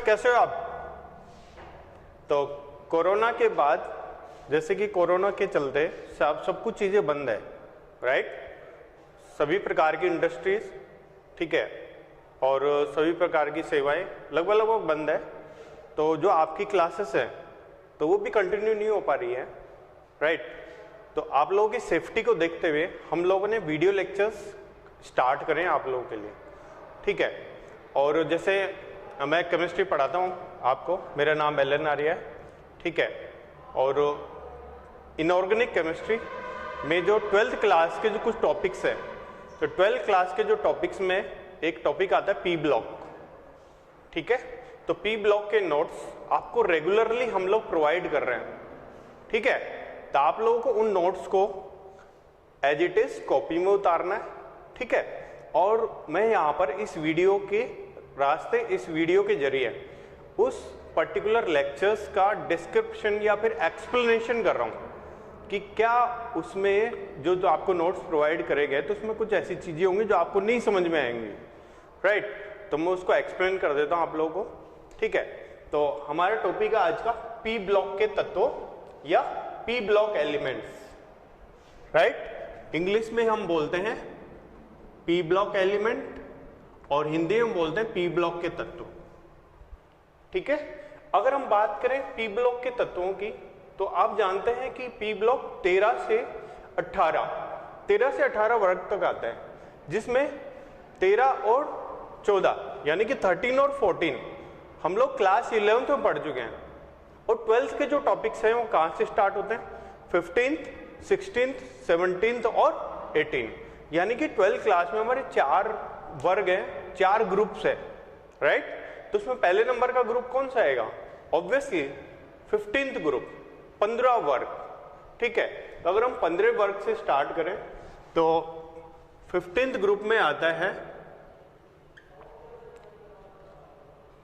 कैसे हो आप? तो कोरोना के बाद, जैसे कि कोरोना के चलते सब कुछ चीजें बंद है, राइट? सभी प्रकार की इंडस्ट्रीज, ठीक है, और सभी प्रकार की सेवाएं लगभग बंद है। तो जो आपकी क्लासेस है तो वो भी कंटिन्यू नहीं हो पा रही है, राइट? तो आप लोगों की सेफ्टी को देखते हुए हम लोगों ने वीडियो लेक्चर्स स्टार्ट करें आप लोगों के लिए, ठीक है। और जैसे मैं केमिस्ट्री पढ़ाता हूँ आपको, मेरा नाम एलन आर्या है, ठीक है। और इनऑर्गेनिक केमिस्ट्री में जो 12th क्लास के जो कुछ टॉपिक्स है, तो 12th क्लास के जो टॉपिक्स में एक टॉपिक आता है पी ब्लॉक, ठीक है। तो पी ब्लॉक के नोट्स आपको रेगुलरली हम लोग प्रोवाइड कर रहे हैं, ठीक है। तो आप लोगों को उन नोट्स को एज इट इज कॉपी में उतारना है, ठीक है। और मैं यहाँ पर इस वीडियो के रास्ते, इस वीडियो के जरिए उस पर्टिकुलर लेक्चर्स का डिस्क्रिप्शन या फिर एक्सप्लेनेशन कर रहा हूँ कि क्या उसमें जो आपको नोट्स प्रोवाइड करे गए तो उसमें कुछ ऐसी चीजें होंगी जो आपको नहीं समझ में आएंगी, राइट? तो मैं उसको एक्सप्लेन कर देता हूँ आप लोगों को, ठीक है। तो हमारा टॉपिक है आज का पी ब्लॉक के तत्वों या P block elements, right? English में हम बोलते हैं पी ब्लॉक एलिमेंट और हिंदी में बोलते हैं पी ब्लॉक के तत्व, ठीक है। अगर हम बात करें पी ब्लॉक के तत्वों की, तो आप जानते हैं कि पी ब्लॉक 13 से 18 वर्ग तक आता है, जिसमें 13 और 14 यानी कि 13 और 14 हम लोग क्लास 11th में पढ़ चुके हैं। और 12th के जो टॉपिक्स हैं वो कहां से स्टार्ट होते हैं? 15th, 16th, 17th और 18, यानी कि 12th क्लास में हमारे 4 वर्ग हैं, 4 ग्रुप्स है, राइट? तो उसमें पहले नंबर का ग्रुप कौन सा आएगा? ऑब्वियसली 15th ग्रुप, 15 वर्ग, ठीक है। तो अगर हम 15 वर्ग से स्टार्ट करें तो 15th ग्रुप में आता है,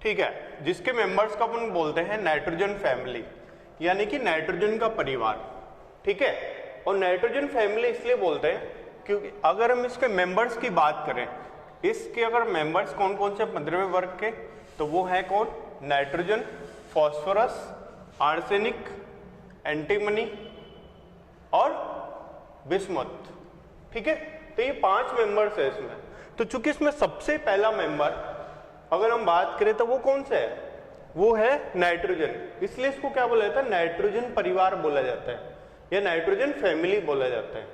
ठीक है, जिसके मेंबर्स का अपन बोलते हैं नाइट्रोजन फैमिली, यानी कि नाइट्रोजन का परिवार, ठीक है। और नाइट्रोजन फैमिली इसलिए बोलते हैं क्योंकि अगर हम इसके मेंबर्स की बात करें, इसके अगर मेंबर्स कौन कौन से 15वें वर्ग के, तो वो है कौन? नाइट्रोजन, फास्फोरस, आर्सेनिक, एंटीमनी और बिस्मुथ, ठीक है। तो ये 5 मेंबर्स है इसमें। तो चूंकि इसमें सबसे पहला मेंबर अगर हम बात करें तो वो कौन सा है? वो है नाइट्रोजन, इसलिए इसको क्या बोला जाता है? नाइट्रोजन परिवार बोला जाता है या नाइट्रोजन फैमिली बोला जाता है,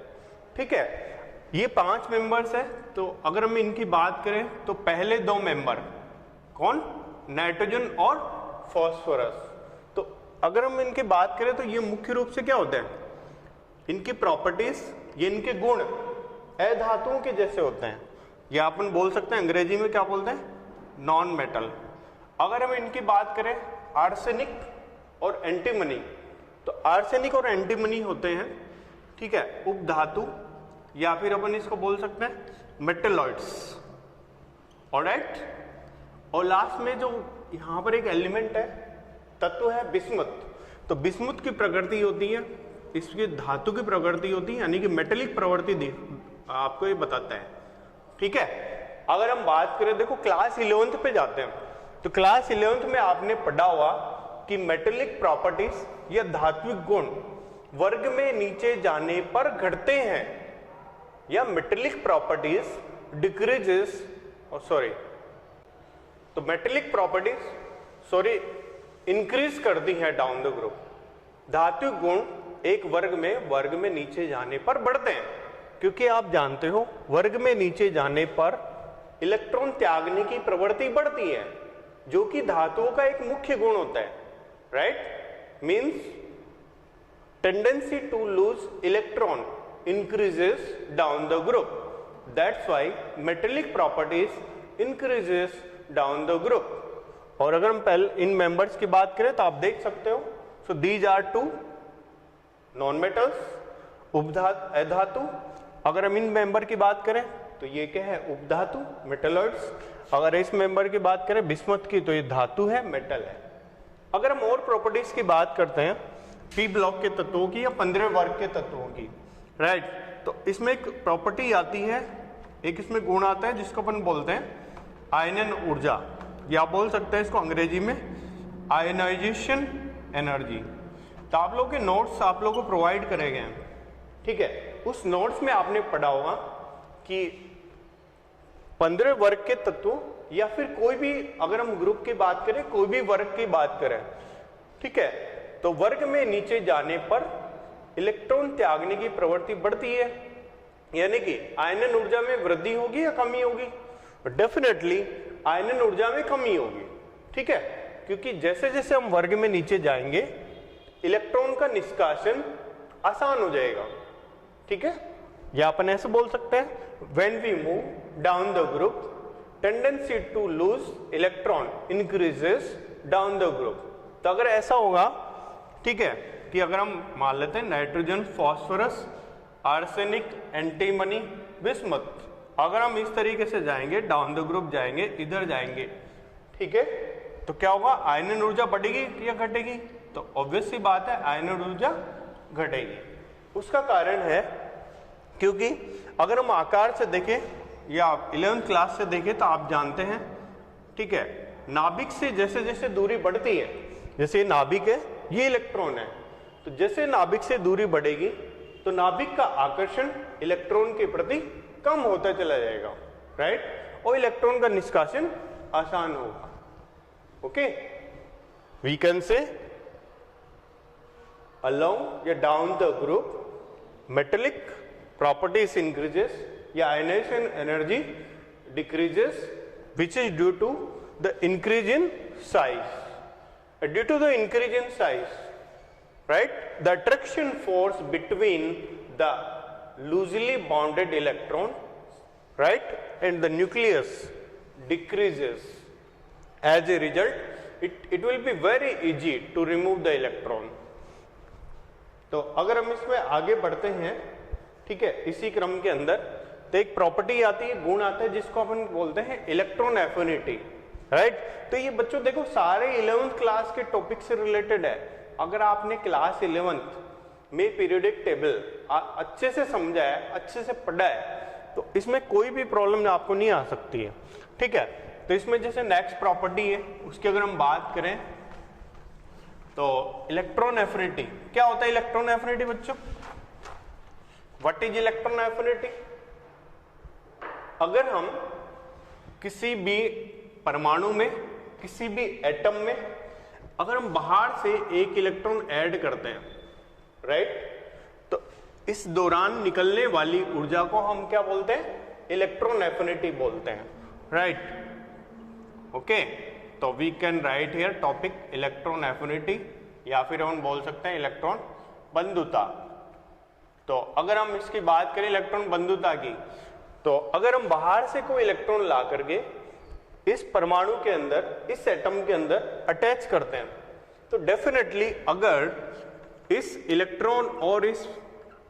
ठीक है। ये 5 मेंबर्स है। तो अगर हम इनकी बात करें तो पहले 2 मेंबर कौन? नाइट्रोजन और फास्फोरस। तो अगर हम इनकी बात करें तो ये मुख्य रूप से क्या होते हैं? इनकी प्रॉपर्टीज, ये इनके गुण अधातुओं के जैसे होते हैं, या अपन बोल सकते हैं अंग्रेजी में क्या बोलते हैं? Non metal. अगर हम इनकी बात करें आर्सेनिक और एंटीमनी, तो आर्सेनिक और एंटीमनी होते हैं, ठीक है, उपधातु, या फिर अपन इसको बोल सकते हैं मेटलॉइड्स, ऑलराइट। और लास्ट में जो यहां पर एक एलिमेंट है, तत्व है बिस्मुथ। तो बिस्मुथ की प्रकृति होती है, इसकी धातु की प्रकृति होती है, यानी कि मेटेलिक प्रवृत्ति आपको ये बताता है, ठीक है। अगर हम बात करें, देखो क्लास 11th पे जाते हैं, तो क्लास 11th में आपने पढ़ा हुआ कि मेटेलिक प्रॉपर्टीज या धात्विक गुण वर्ग में नीचे जाने पर घटते हैं, या मेटेलिक प्रॉपर्टीज डिक्रीजेस, तो मेटेलिक प्रॉपर्टीज इंक्रीज करती है डाउन द ग्रुप। धात्विक गुण एक वर्ग में नीचे जाने पर बढ़ते हैं, क्योंकि आप जानते हो वर्ग में नीचे जाने पर इलेक्ट्रॉन त्यागने की प्रवृत्ति बढ़ती है, जो कि धातुओं का एक मुख्य गुण होता है, right? Means tendency to lose electron increases down the group. That's why metallic properties increases down the group. और अगर हम पहले इन मेंबर्स की बात करें तो आप देख सकते हो, so these are 2 non metals, अधातु। अगर हम इन मेंबर की बात करें तो ये क्या है? उपधातु, मेटलॉइड्स। अगर इस मेंबर की बात करें बिस्मुथ की, तो ये धातु है, मेटल है। अगर हम और प्रॉपर्टीज की बात करते हैं पी ब्लॉक के तत्वों की या 15 वर्ग के तत्वों की, राइट? तो इसमें एक प्रॉपर्टी आती है, एक इसमें गुण आता है जिसको अपन बोलते हैं आयनन ऊर्जा, या बोल सकते हैं इसको अंग्रेजी में आयनाइजेशन एनर्जी। तो आप लोग के नोट्स आप लोग को प्रोवाइड करे गए हैं, ठीक है। उस नोट्स में आपने पढ़ा होगा कि 15 वर्ग के तत्वों या फिर कोई भी, अगर हम ग्रुप की बात करें, कोई भी वर्ग की बात करें, ठीक है, तो वर्ग में नीचे जाने पर इलेक्ट्रॉन त्यागने की प्रवृत्ति बढ़ती है, यानी कि आयनन ऊर्जा में वृद्धि होगी या कमी होगी? डेफिनेटली आयनन ऊर्जा में कमी होगी, ठीक है, क्योंकि जैसे जैसे हम वर्ग में नीचे जाएंगे इलेक्ट्रॉन का निष्कासन आसान हो जाएगा, ठीक है। या अपन ऐसे बोल सकते हैं when we move down the group tendency to lose electron increases down the group. तो अगर ऐसा होगा, ठीक है, कि अगर हम मान लेते हैं nitrogen, phosphorus, arsenic, antimony, bismuth, अगर हम इस तरीके से जाएंगे, डाउन द ग्रुप जाएंगे, इधर जाएंगे, ठीक है, तो क्या होगा? आयनन ऊर्जा बढ़ेगी या घटेगी? तो ऑब्वियस सी बात है आयनन ऊर्जा घटेगी। उसका कारण है क्योंकि अगर हम आकार से देखें या 11th क्लास से देखें तो आप जानते हैं, ठीक है, नाभिक से जैसे जैसे दूरी बढ़ती है, जैसे ये नाभिक है, ये इलेक्ट्रॉन है, तो जैसे नाभिक से दूरी बढ़ेगी तो नाभिक का आकर्षण इलेक्ट्रॉन के प्रति कम होता चला जाएगा, राइट, और इलेक्ट्रॉन का निष्कासन आसान होगा। Okay, we can say along या down the group metallic properties increases या ionization energy decreases, which is due to the increase in size. Due to the increase in size, right, the attraction force between the loosely bounded electron, right, and the nucleus decreases. As a result, it will be very easy to remove the electron. तो अगर हम इसमें आगे बढ़ते हैं, ठीक है, इसी क्रम के अंदर, तो एक प्रॉपर्टी आती है, गुण आता है, जिसको अपन बोलते हैं इलेक्ट्रॉन एफिनिटी, राइट। तो ये बच्चों देखो सारे 11th क्लास के टॉपिक से रिलेटेड है। अगर आपने क्लास 11th में पीरियोडिक टेबल अच्छे से समझा है, अच्छे से पढ़ा है, तो इसमें कोई भी प्रॉब्लम आपको नहीं आ सकती है, ठीक है। तो इसमें जैसे नेक्स्ट प्रॉपर्टी है, उसकी अगर हम बात करें तो इलेक्ट्रॉन एफिनिटी। क्या होता है इलेक्ट्रॉन एफिनिटी बच्चों? What is electron affinity? अगर हम किसी भी परमाणु में, किसी भी एटम में अगर हम बाहर से एक इलेक्ट्रॉन ऐड करते हैं, राइट, तो इस दौरान निकलने वाली ऊर्जा को हम क्या बोलते हैं? इलेक्ट्रॉन एफिनिटी बोलते हैं, राइट। ओके, तो we can write here topic electron affinity, या फिर हम बोल सकते हैं इलेक्ट्रॉन बंधुता। तो अगर हम इसकी बात करें इलेक्ट्रॉन बंधुता की, तो अगर हम बाहर से कोई इलेक्ट्रॉन ला करके इस परमाणु के अंदर, इस एटम के अंदर अटैच करते हैं, तो डेफिनेटली अगर इस इलेक्ट्रॉन और इस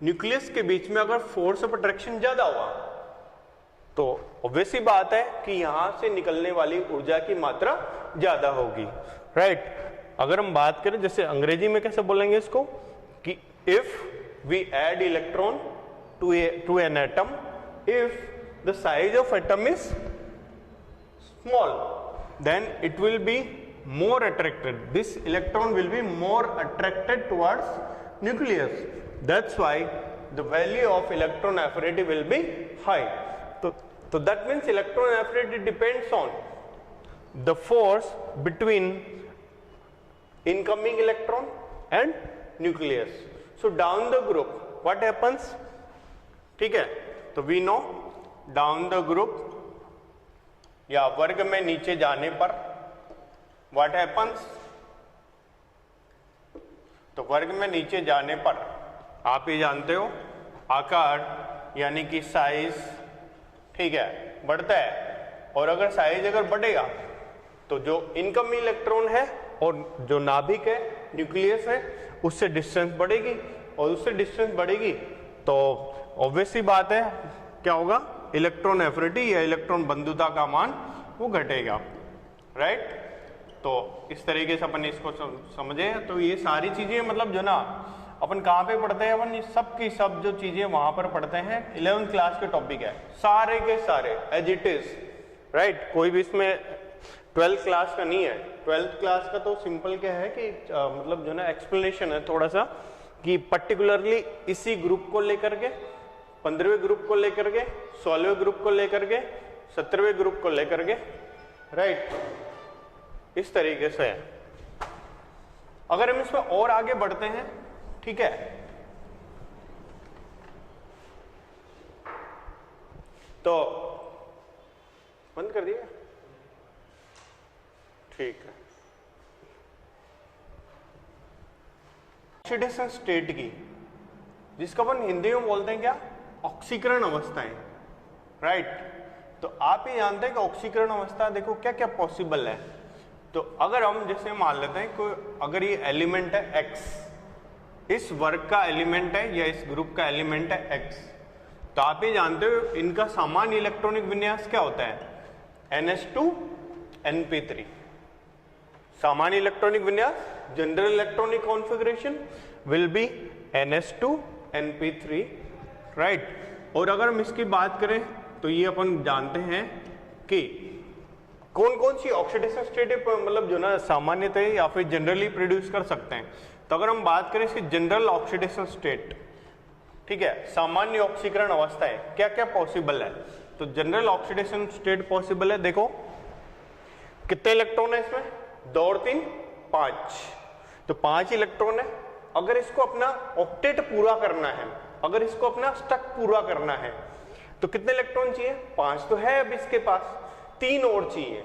न्यूक्लियस के बीच में अगर फोर्स ऑफ अट्रैक्शन ज्यादा हुआ, तो ऑब्वियस ही बात है कि यहां से निकलने वाली ऊर्जा की मात्रा ज्यादा होगी, राइट। अगर हम बात करें जैसे अंग्रेजी में कैसे बोलेंगे इसको, कि if we add electron to an atom, if the size of atom is small, then it will be more attracted, this electron will be more attracted towards nucleus, that's why the value of electron affinity will be high. So that means electron affinity depends on the force between incoming electron and nucleus. So down the group what happens, ठीक है, तो we know down the group या वर्ग में नीचे जाने पर what happens, तो वर्ग में नीचे जाने पर आप ये जानते हो आकार यानी कि साइज, ठीक है, बढ़ता है, और अगर साइज अगर बढ़ेगा तो जो इनकमिंग इलेक्ट्रॉन है और जो नाभिक है, न्यूक्लियस है, उससे डिस्टेंस बढ़ेगी, और उससे डिस्टेंस बढ़ेगी तो ऑब्वियस सी बात है क्या होगा, इलेक्ट्रॉन एफिनिटी या इलेक्ट्रॉन बंधुता का मान वो घटेगा, राइट। तो इस तरीके से अपन इसको समझे। तो ये सारी चीजें मतलब जो ना अपन कहाँ पे पढ़ते हैं, अपन ये सब की सब जो चीजें वहां पर पढ़ते हैं 11th क्लास के टॉपिक है, सारे के सारे एज इट इज, राइट। कोई भी इसमें 12th क्लास का नहीं है। 12th क्लास का तो सिंपल क्या है कि मतलब जो ना एक्सप्लेनेशन है थोड़ा सा, कि पर्टिकुलरली इसी ग्रुप को लेकर के, 15वें ग्रुप को लेकर के, 16वें ग्रुप को लेकर के, 17वें ग्रुप को लेकर के, राइट, इस तरीके से है। अगर हम इसमें और आगे बढ़ते हैं, ठीक है, तो बंद कर दिया, ठीक है। ऑक्सीडेशन स्टेट की, जिसको अपन हिंदी में बोलते हैं क्या, ऑक्सीकरण अवस्थाएं, राइट। तो आप ये जानते हैं कि ऑक्सीकरण अवस्था देखो क्या क्या पॉसिबल है। तो अगर हम जैसे मान लेते हैं कोई, अगर ये एलिमेंट है x, इस वर्ग का एलिमेंट है या इस ग्रुप का एलिमेंट है x, तो आप ये जानते हो इनका सामान्य इलेक्ट्रॉनिक विन्यास क्या होता है, NH2 NP3। सामान्य इलेक्ट्रॉनिक विन्यास, general electronic configuration will be NH2 NP3, right. और अगर हम इसकी बात करें तो ये अपन जानते हैं कि कौन कौन सी ऑक्सीडेशन स्टेट मतलब जो ना सामान्यतः या फिर जनरली प्रोड्यूस कर सकते हैं। तो अगर हम बात करें इसकी जनरल ऑक्सीडेशन स्टेट, ठीक है, सामान्य ऑक्सीकरण अवस्थाएं क्या क्या पॉसिबल है। तो जनरल ऑक्सीडेशन स्टेट पॉसिबल है, देखो कितने इलेक्ट्रॉन है इसमें, 2 और 3 5, तो 5 इलेक्ट्रॉन है। अगर इसको अपना ऑक्टेट पूरा करना है, अगर इसको अपना स्टक पूरा करना है, तो कितने इलेक्ट्रॉन चाहिए, 5 तो है अब इसके पास, 3 और चाहिए,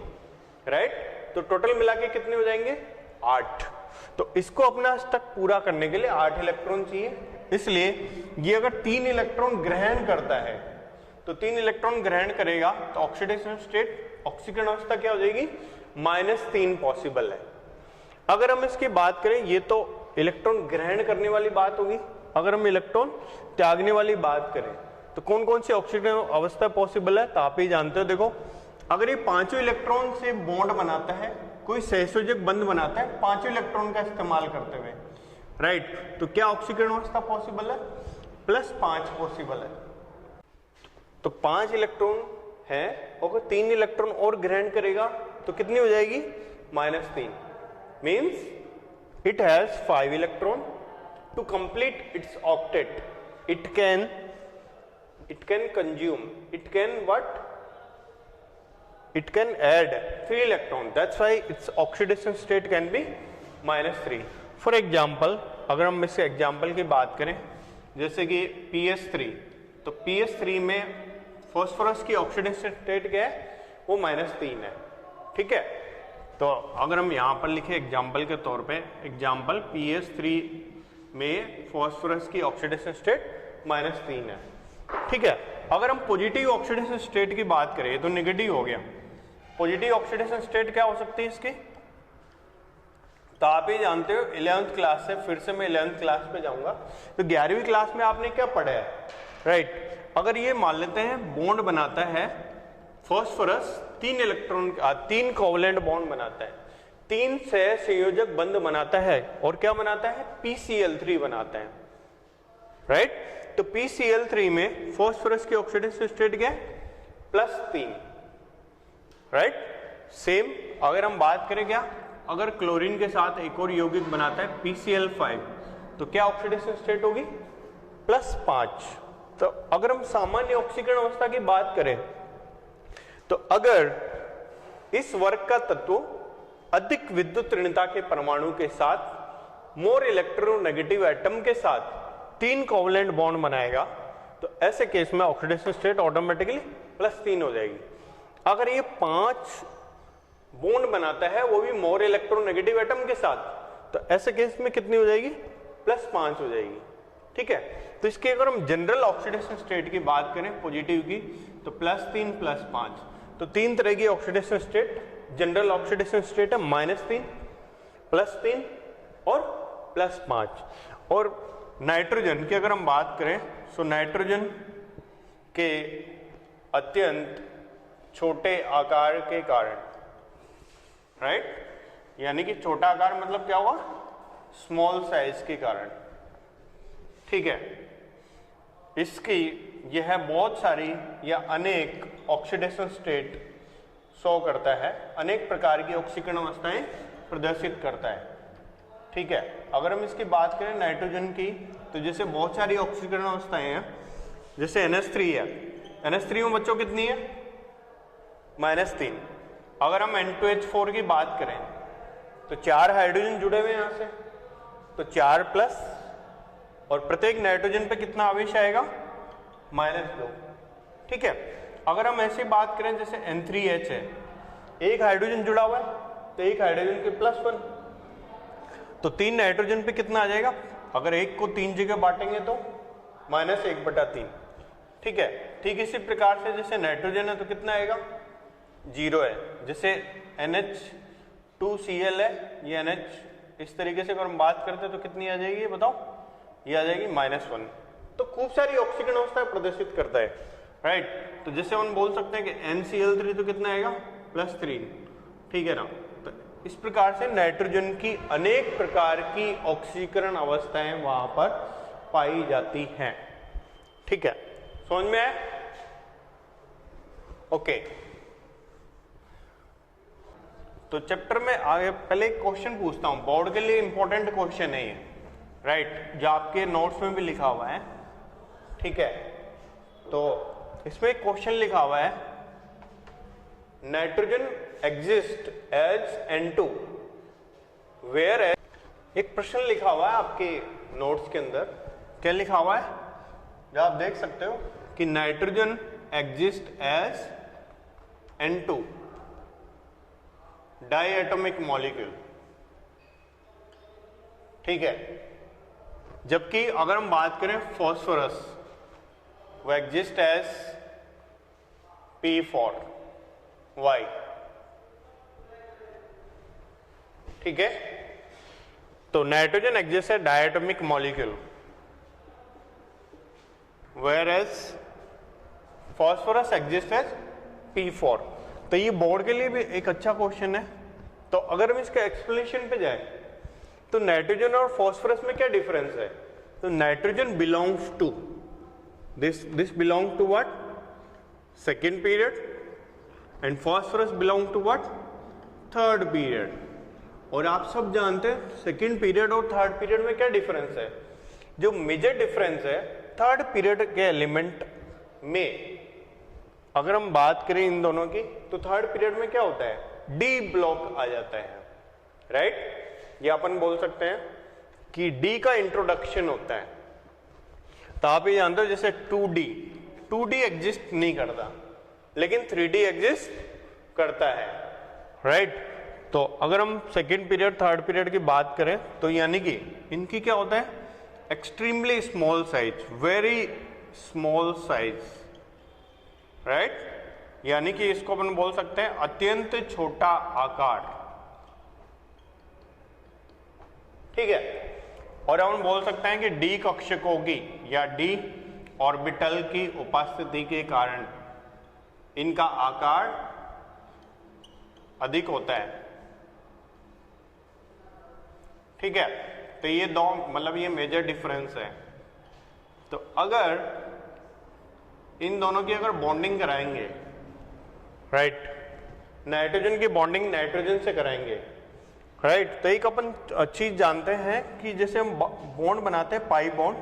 राइट। तो टोटल मिला के कितने हो जाएंगे, 8। तो इसको अपना स्टक पूरा करने के लिए 8 इलेक्ट्रॉन चाहिए। इसलिए ये अगर 3 इलेक्ट्रॉन ग्रहण करता है, तो 3 इलेक्ट्रॉन ग्रहण करेगा, तो ऑक्सीडेशन स्टेट, ऑक्सीकरण अवस्था क्या हो जाएगी, -3 पॉसिबल है। अगर हम इसकी बात करें, ये तो इलेक्ट्रॉन ग्रहण करने वाली बात होगी। अगर हम इलेक्ट्रॉन त्यागने वाली बात करें, तो कौन कौन सी ऑक्सीकरण अवस्था पॉसिबल है, तो आप ही जानते हो। देखो अगर ये 5 इलेक्ट्रॉन से बॉन्ड बनाता है, कोई सहसंयोजक बंध बनाता है 5 इलेक्ट्रॉन का इस्तेमाल करते हुए, राइट, तो क्या ऑक्सीकरण अवस्था पॉसिबल है, +5 पॉसिबल है। तो 5 इलेक्ट्रॉन है, अगर 3 इलेक्ट्रॉन और ग्रहण करेगा तो कितनी हो जाएगी, -3, means it has 5 electron. To complete its octet it can consume, it can what, it can add 3 electron, that's why its oxidation state can be -3। for example, अगर हम इसके एग्जाम्पल की बात करें, जैसे कि PS3, तो PS3 में फॉस्फोरस की ऑक्सीडेशन स्टेट क्या है, वो -3 है, ठीक है। तो अगर हम यहाँ पर लिखे एग्जाम्पल के तौर पे, एग्जाम्पल PS3 में फॉस्फोरस की ऑक्सीडेशन स्टेट -3 है, ठीक है। अगर हम पॉजिटिव ऑक्सीडेशन स्टेट की बात करें तो नेगेटिव हो गया। पॉजिटिव ऑक्सीडेशन स्टेट क्या हो सकती है इसकी, तो आप ही जानते हो 11th क्लास से, फिर से मैं 11th क्लास पे जाऊंगा। तो 11वीं क्लास में आपने क्या पढ़ा है, राइट। अगर ये मान लेते हैं बॉन्ड बनाता है फॉस्फोरस, 3 इलेक्ट्रॉन, 3 कोवलेंट बॉन्ड बनाता है, 3 सहसंयोजक बंध बनाता है, और क्या बनाता है, PCl3 बनाता है, राइट। तो PCl3 में फॉस्फोरस की ऑक्सीडेशन स्टेट क्या है, +3, राइट। सेम अगर हम बात करें क्या, अगर क्लोरीन के साथ एक और यौगिक बनाता है PCl5, तो क्या ऑक्सीडेशन स्टेट होगी, +5। तो अगर हम सामान्य ऑक्सीकरण अवस्था की बात करें, तो अगर इस वर्ग का तत्व अधिक विद्युत ऋणता के परमाणु के साथ मोर इलेक्ट्रोनेगेटिव एटम के साथ 3 कोवलेंट बॉन्ड बनाएगा, तो ऐसे केस में ऑक्सीडेशन स्टेट ऑटोमेटिकली +3 हो जाएगी। अगर ये 5 बॉन्ड बनाता है, वो भी मोर इलेक्ट्रोनेगेटिव एटम के साथ, तो ऐसे केस में कितनी हो जाएगी, +5 हो जाएगी, ठीक है। तो इसके अगर हम जनरल ऑक्सीडेशन स्टेट की बात करें पॉजिटिव की, तो +3 +5, तो 3 तरह की oxidation state, general oxidation state है -3, +3 और +5। और नाइट्रोजन की अगर हम बात करें, सो नाइट्रोजन के अत्यंत छोटे आकार के कारण, राइट, यानी कि छोटा आकार मतलब क्या हुआ, स्मॉल साइज के कारण, ठीक है, इसकी यह बहुत सारी या अनेक ऑक्सीडेशन स्टेट शो करता है, अनेक प्रकार की ऑक्सीकरण अवस्थाएं प्रदर्शित करता है। ठीक है, अगर हम इसकी बात करें नाइट्रोजन की, तो जैसे बहुत सारी ऑक्सीकरण अवस्थाएं हैं, जैसे NH3 है, NH3 में बच्चों कितनी है? -3। अगर हम N2H4 की बात करें तो 4 हाइड्रोजन जुड़े हुए हैं यहां से, तो 4+, और प्रत्येक नाइट्रोजन पे कितना आवेश आएगा? -2। ठीक है, अगर हम ऐसी बात करें जैसे N3H है, एक हाइड्रोजन जुड़ा हुआ है, तो एक हाइड्रोजन के +1, तो 3 नाइट्रोजन पे कितना आ जाएगा? अगर एक को 3 जगह बांटेंगे तो -1/3। ठीक है, ठीक इसी प्रकार से जैसे नाइट्रोजन है तो कितना आएगा? 0 है। जैसे NH2Cl है, ये NH, इस तरीके से अगर हम बात करते हैं तो कितनी आ जाएगी, ये बताओ? ये आ जाएगी -1। तो खूब सारी ऑक्सीकरण अवस्था प्रदर्शित करता है, राइट। तो जैसे हम बोल सकते हैं कि NCl3 तो कितना आएगा? +3। ठीक है ना। तो इस प्रकार से नाइट्रोजन की अनेक प्रकार की ऑक्सीकरण अवस्थाएं वहां पर पाई जाती हैं। ठीक है, समझ में आया? ओके, तो चैप्टर में आगे पहले एक क्वेश्चन पूछता हूं, बोर्ड के लिए इंपॉर्टेंट क्वेश्चन है ये, राइट, जो आपके नोट्स में भी लिखा हुआ है। ठीक है, तो इसमें एक क्वेश्चन लिखा हुआ है, nitrogen exist as N2 whereas, एक प्रश्न लिखा हुआ है आपके नोट्स के अंदर। क्या लिखा हुआ है? जो आप देख सकते हो कि nitrogen exist as N2 diatomic molecule. ठीक है, जबकि अगर हम बात करें फॉस्फोरस, वो एग्जिस्ट एज P4 Y। ठीक है, तो nitrogen exist as diatomic molecule whereas phosphorus exist as P4। तो ये बोर्ड के लिए भी एक अच्छा क्वेश्चन है। तो अगर हम इसके एक्सप्लेनेशन पे जाए तो नाइट्रोजन और फॉस्फोरस में क्या डिफरेंस है? तो nitrogen belongs to this belong to what? Second period, and phosphorus belong to what? Third period. और आप सब जानते हैं सेकेंड पीरियड और थर्ड पीरियड में क्या डिफरेंस है। जो मेजर डिफरेंस है, थर्ड पीरियड के एलिमेंट में अगर हम बात करें इन दोनों की, तो थर्ड पीरियड में क्या होता है? डी ब्लॉक आ जाता है, राइट। ये अपन बोल सकते हैं कि डी का इंट्रोडक्शन होता है। तो आप ये जानते हो जैसे 2D एग्जिस्ट नहीं करता, लेकिन 3D एग्जिस्ट करता है, राइट। तो अगर हम सेकेंड पीरियड थर्ड पीरियड की बात करें तो यानी कि इनकी क्या होता है? Extremely small size, very small size, right. यानी कि इसको अपन बोल सकते हैं अत्यंत छोटा आकार। ठीक है, और हम बोल सकते हैं कि डी कक्षकों की या डी ऑर्बिटल की उपस्थिति के कारण इनका आकार अधिक होता है। ठीक है, तो ये दो मतलब ये मेजर डिफरेंस है। तो अगर इन दोनों की अगर बॉन्डिंग कराएंगे, राइट, नाइट्रोजन की बॉन्डिंग नाइट्रोजन से कराएंगे, राइट, तो एक अपन चीज जानते हैं कि जैसे हम बॉन्ड बनाते हैं पाई बॉन्ड,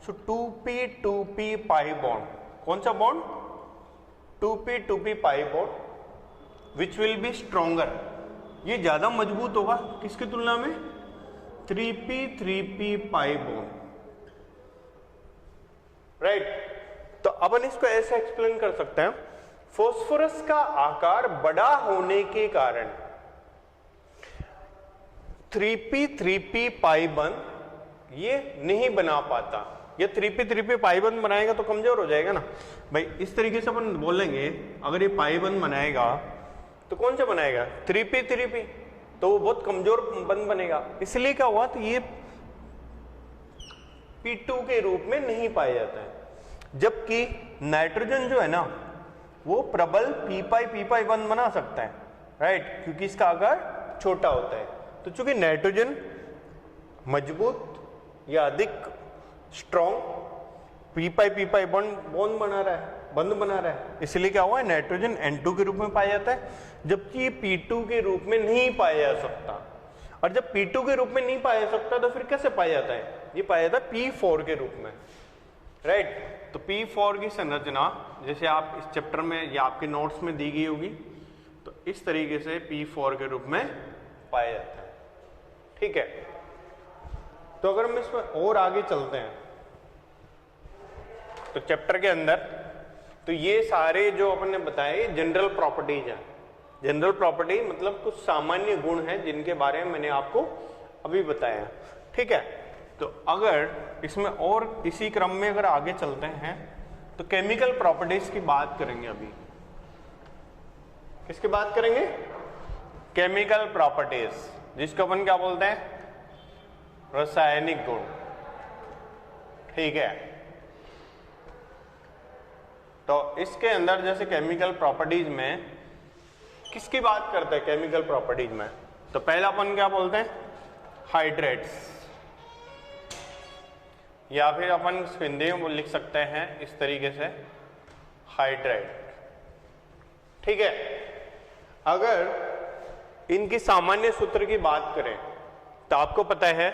सो 2p पाई बॉन्ड, कौन सा bond? 2p pi bond which will be stronger, ये ज्यादा मजबूत होगा किसकी तुलना में? 3p pi bond, right. तो अपन इसको ऐसे एक्सप्लेन कर सकते हैं, फास्फोरस का आकार बड़ा होने के कारण 3p पाई बॉन्ड ये नहीं बना पाता। ये 3p पाई बॉन्ड बनाएगा तो कमजोर हो जाएगा ना भाई। इस तरीके से अपन बोलेंगे अगर ये पाई बॉन्ड बनाएगा तो कौन सा बनाएगा? 3p, तो वो बहुत कमजोर बंद बनेगा। इसलिए क्या हुआ, तो ये P2 के रूप में नहीं पाया जाता है। जबकि नाइट्रोजन जो है ना वो प्रबल p बंद बना सकता है, राइट, क्योंकि इसका आकार छोटा होता है। तो चूंकि नाइट्रोजन मजबूत या अधिक स्ट्रॉन्ग p बॉन्ड बना रहा है, बंद बना रहा है, इसलिए क्या हुआ, नाइट्रोजन N2 के रूप में पाया जाता है, जबकि ये P2 के रूप में नहीं पाया जा सकता। और जब P2 के रूप में नहीं पाया जा सकता तो फिर कैसे पाया जाता है, ये पाया जाता है P4 के रूप में, राइट। तो P4 की संरचना जैसे आप इस चैप्टर में या आपके नोट्स में दी गई होगी, तो इस तरीके से P4 के रूप में पाया जाता है, ठीक है। तो अगर हम इसमें और आगे चलते हैं तो चैप्टर के अंदर, तो ये सारे जो अपन ने बताए जनरल प्रॉपर्टीज हैं। जनरल प्रॉपर्टी मतलब कुछ सामान्य गुण हैं जिनके बारे में मैंने आपको अभी बताया, ठीक है। तो अगर इसमें और इसी क्रम में अगर आगे चलते हैं तो केमिकल प्रॉपर्टीज की बात करेंगे। अभी किसकी बात करेंगे, केमिकल प्रॉपर्टीज, जिसको अपन क्या बोलते हैं, रासायनिक गुण, ठीक है। तो इसके अंदर जैसे केमिकल प्रॉपर्टीज में किसकी बात करते हैं, केमिकल प्रॉपर्टीज में तो पहला अपन क्या बोलते हैं, हाइड्रेट्स, या फिर अपन हिंदी में लिख सकते हैं इस तरीके से हाइड्रेट, ठीक है। अगर इनकी सामान्य सूत्र की बात करें तो आपको पता है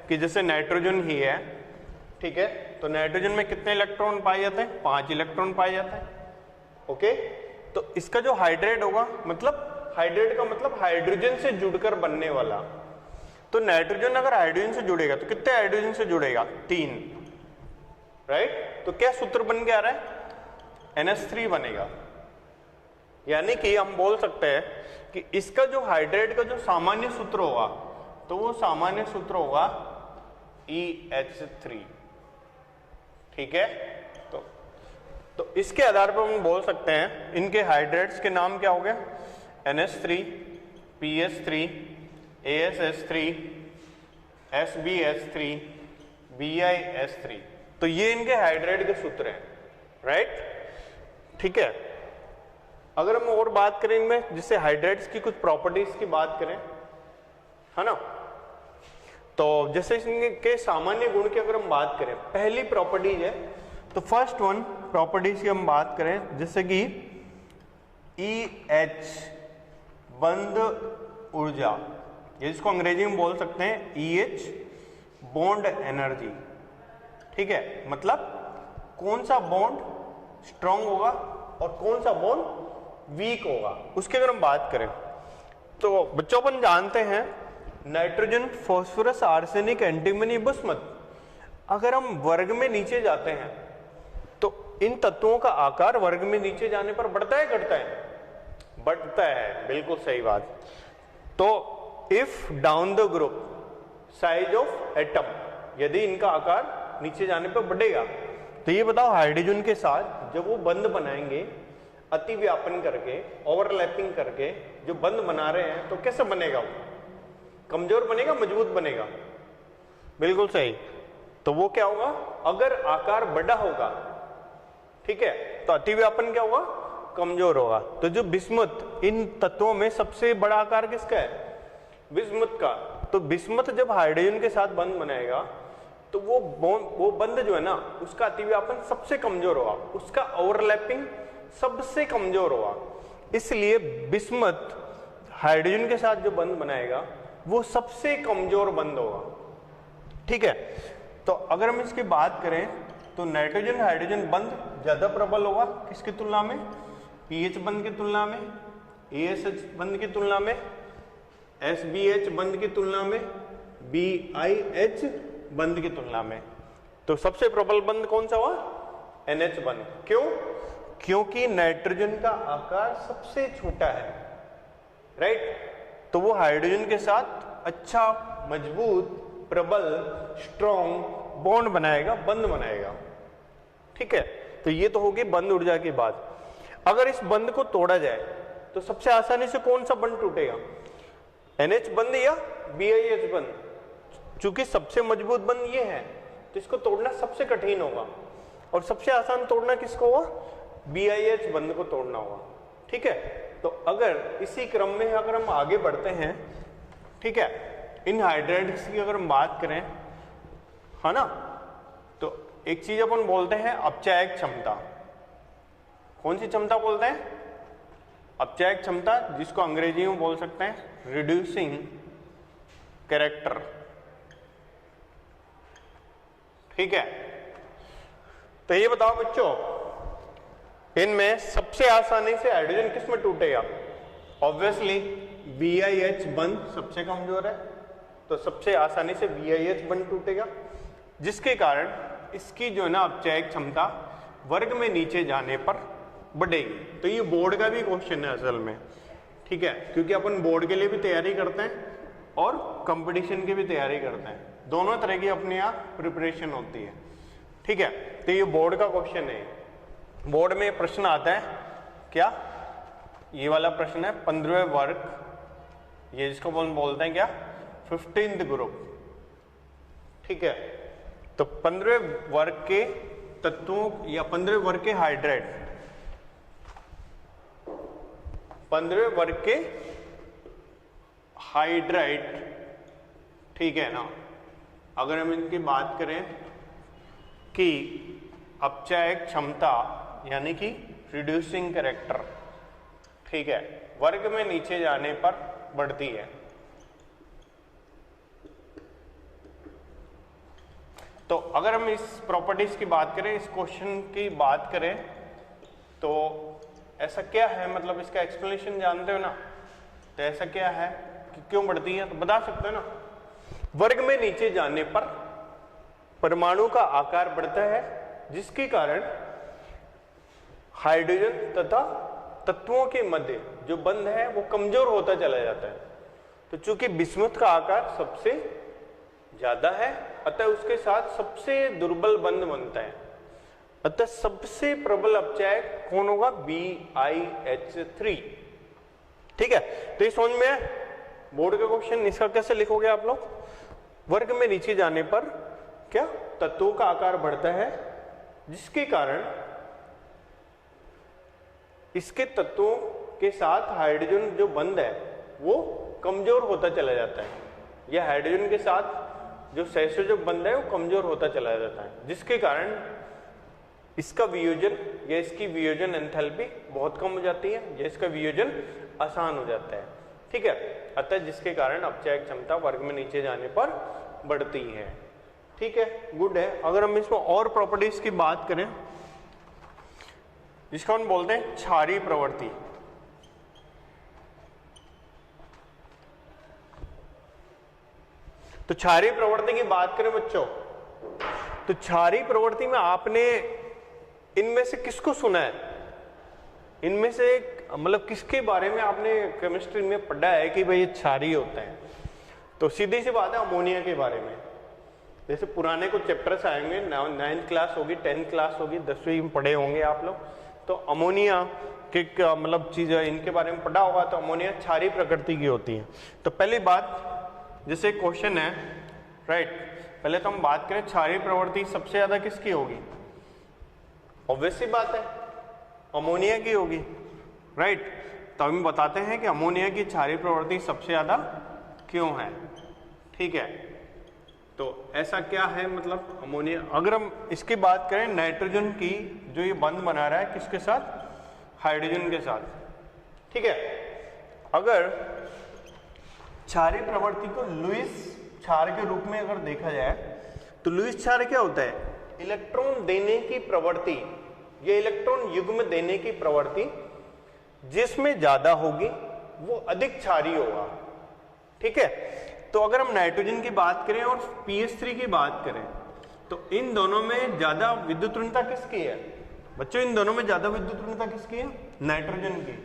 कि जैसे नाइट्रोजन ही है, ठीक है, तो नाइट्रोजन में कितने इलेक्ट्रॉन पाए जाते हैं, 5 इलेक्ट्रॉन पाए जाते हैं, ओके। तो इसका जो हाइड्रेट होगा, मतलब हाइड्रेट का मतलब हाइड्रोजन से जुड़कर बनने वाला, तो नाइट्रोजन अगर हाइड्रोजन से जुड़ेगा तो कितने हाइड्रोजन से जुड़ेगा, 3, राइट। तो क्या सूत्र बन के आ रहा है, NH3 बनेगा। यानी कि हम बोल सकते हैं कि इसका जो हाइड्रेट का जो सामान्य सूत्र होगा तो वो सामान्य सूत्र होगा EH3, ठीक है। तो इसके आधार पर हम बोल सकते हैं इनके हाइड्रेट्स के नाम क्या हो गया, NH3, PH3, ASH3, SBH3, BiH3। तो ये इनके हाइड्रेट के सूत्र हैं, राइट, ठीक है। अगर हम और बात करें इनमें, जिससे हाइड्रेट्स की कुछ प्रॉपर्टीज की बात करें, है ना, तो जैसे इनके सामान्य गुण की अगर हम बात करें, पहली प्रॉपर्टीज है तो फर्स्ट वन प्रॉपर्टीज की हम बात करें, जैसे कि EH बंध ऊर्जा, जिसको अंग्रेजी में बोल सकते हैं EH बॉन्ड एनर्जी, ठीक है। मतलब कौन सा बॉन्ड स्ट्रांग होगा और कौन सा बॉन्ड वीक होगा, उसकी अगर हम बात करें तो बच्चों अपन जानते हैं nitrogen, phosphorus, arsenic, antimony, bismuth, अगर हम वर्ग में नीचे जाते हैं तो इन तत्वों का आकार वर्ग में नीचे जाने पर बढ़ता है घटता है, बढ़ता है, बिल्कुल सही बात। तो if down the group size of atom, यदि इनका आकार नीचे जाने पर बढ़ेगा तो ये बताओ हाइड्रोजन के साथ जब वो बंध बनाएंगे अति व्यापन करके, ओवरलैपिंग करके जो बंध बना रहे हैं, तो कैसे बनेगा वो, कमजोर बनेगा, मजबूत बनेगा, बिल्कुल सही। तो वो क्या होगा, अगर आकार बड़ा होगा, ठीक है, तो अतिव्यापन क्या होगा, कमजोर होगा। तो जो बिस्मुथ, इन तत्वों में सबसे बड़ा आकार किसका है, बिस्मुथ का। तो बिस्मुथ जब हाइड्रोजन के साथ बंध बनाएगा तो वो बंध जो है ना, उसका अतिव्यापन सबसे कमजोर होगा, उसका ओवरलैपिंग सबसे कमजोर होगा, इसलिए बिस्मुथ हाइड्रोजन के साथ जो बंध बनाएगा वो सबसे कमजोर बंध होगा, ठीक है। तो अगर हम इसकी बात करें तो नाइट्रोजन हाइड्रोजन बंध ज्यादा प्रबल होगा किसकी तुलना में, पीएच बंध की तुलना में, एएसएच बंध की तुलना में, एसबीएच बंध की तुलना में, बीआईएच बंध की तुलना में। तो सबसे प्रबल बंध कौन सा हुआ, एनएच बंध। क्यों, क्योंकि नाइट्रोजन का आकार सबसे छोटा है, राइट। तो वो हाइड्रोजन के साथ अच्छा मजबूत प्रबल स्ट्रॉन्ग बॉन्ड बनाएगा, बंध बनाएगा, ठीक है। तो ये तो होगी बंध ऊर्जा की बात। अगर इस बंध को तोड़ा जाए तो सबसे आसानी से कौन सा बंध टूटेगा, एनएच बंध या बीआईएच बंध। चूंकि सबसे मजबूत बंध ये है तो इसको तोड़ना सबसे कठिन होगा, और सबसे आसान तोड़ना किसको होगा, बीआईएच बंध को तोड़ना होगा, ठीक है। तो अगर इसी क्रम में अगर हम आगे बढ़ते हैं, ठीक है, इन हाइड्रेट्स की अगर हम बात करें, है ना, तो एक चीज अपन बोलते हैं अपचायक क्षमता, कौन सी क्षमता बोलते हैं? अपचायक क्षमता, जिसको अंग्रेजी में बोल सकते हैं रिड्यूसिंग कैरेक्टर। ठीक है, तो ये बताओ बच्चों, इनमें सबसे आसानी से हाइड्रोजन किस में टूटेगा? ऑब्वियसली BiH बंध सबसे कमजोर है, तो सबसे आसानी से BiH बंध टूटेगा, जिसके कारण इसकी जो है ना अपचायक क्षमता वर्ग में नीचे जाने पर बढ़ेगी। तो ये बोर्ड का भी क्वेश्चन है असल में, ठीक है, क्योंकि अपन बोर्ड के लिए भी तैयारी करते हैं और कंपटीशन की भी तैयारी करते हैं, दोनों तरह की अपने यहाँ प्रिपरेशन होती है। ठीक है, तो ये बोर्ड का क्वेश्चन है। बोर्ड में प्रश्न आता है क्या? ये वाला प्रश्न है 15वें वर्ग, ये जिसको बोलते हैं क्या? 15th group. ठीक है, तो 15वें वर्ग के तत्वों या 15वें वर्ग के हाइड्राइड, 15वें वर्ग के हाइड्राइड, ठीक है ना, अगर हम इनकी बात करें कि अपचायक क्षमता यानी कि रिड्यूसिंग कैरेक्टर, ठीक है, वर्ग में नीचे जाने पर बढ़ती है। तो अगर हम इस प्रॉपर्टीज की बात करें, इस क्वेश्चन की बात करें, तो ऐसा क्या है, मतलब इसका एक्सप्लेनेशन जानते हो ना, तो ऐसा क्या है कि क्यों बढ़ती है, तो बता सकते हो ना। वर्ग में नीचे जाने पर परमाणु का आकार बढ़ता है, जिसके कारण हाइड्रोजन तथा तत्वों के मध्य जो बंध है वो कमजोर होता चला जाता है। तो चूंकि बिस्मुथ का आकार सबसे ज्यादा है, अतः उसके साथ सबसे दुर्बल बंध बनता है, अतः सबसे प्रबल अपचायक कौन होगा? BiH3। ठीक है, तो ये समझ में है बोर्ड का क्वेश्चन। इसका कैसे लिखोगे आप लोग? वर्ग में नीचे जाने पर क्या तत्वों का आकार बढ़ता है, जिसके कारण इसके तत्वों के साथ हाइड्रोजन जो बंध है वो कमजोर होता चला जाता है, या हाइड्रोजन के साथ जो सहसंयोजक बंध है वो कमजोर होता चला जाता है, जिसके कारण इसका वियोजन या इसकी वियोजन एंथैल्पी बहुत कम हो जाती है, या इसका वियोजन आसान हो जाता है। ठीक है, अतः जिसके कारण अपचायक क्षमता वर्ग में नीचे जाने पर बढ़ती है। ठीक है, गुड है। अगर हम इसमें और प्रॉपर्टीज की बात करें, जिसको हम बोलते हैं क्षारीय प्रवृत्ति, तो क्षारीय प्रवृत्ति की बात करें बच्चों, तो क्षारीय प्रवृत्ति में आपने इनमें से किसको सुना है? इनमें से मतलब किसके बारे में आपने केमिस्ट्री में पढ़ा है कि भाई ये क्षारीय होता है? तो सीधी सी बात है अमोनिया के बारे में। जैसे पुराने कुछ चैप्टर्स आएंगे, 9th क्लास होगी, 10th क्लास होगी, 10वीं में पढ़े होंगे आप लोग, तो अमोनिया के मतलब चीज इनके बारे में पढ़ा होगा। तो अमोनिया क्षारीय प्रकृति की होती है। तो पहली बात, जैसे क्वेश्चन है राइट, पहले तो हम बात करें क्षारीय प्रवृत्ति सबसे ज्यादा किसकी होगी? ऑब्वियस सी बात है अमोनिया की होगी, राइट। तो हम बताते हैं कि अमोनिया की क्षारीय प्रवृत्ति सबसे ज्यादा क्यों है। ठीक है, तो ऐसा क्या है, मतलब अमोनिया, अगर हम इसकी बात करें नाइट्रोजन की, जो ये बंध बना रहा है किसके साथ? हाइड्रोजन के साथ। ठीक है, अगर क्षारीय प्रवृत्ति को लुईस क्षार के रूप में अगर देखा जाए, तो लुईस क्षार क्या होता है? इलेक्ट्रॉन देने की प्रवृत्ति, ये इलेक्ट्रॉन युग्म देने की प्रवृत्ति जिसमें ज्यादा होगी वो अधिक क्षारीय होगा। ठीक है, तो अगर हम नाइट्रोजन की बात करें और pH3 की बात करें, तो इन दोनों में ज्यादा विद्युत ऋणता किसकी है बच्चों? इन दोनों में ज्यादा विद्युत ऋणता किसकी है? नाइट्रोजन की।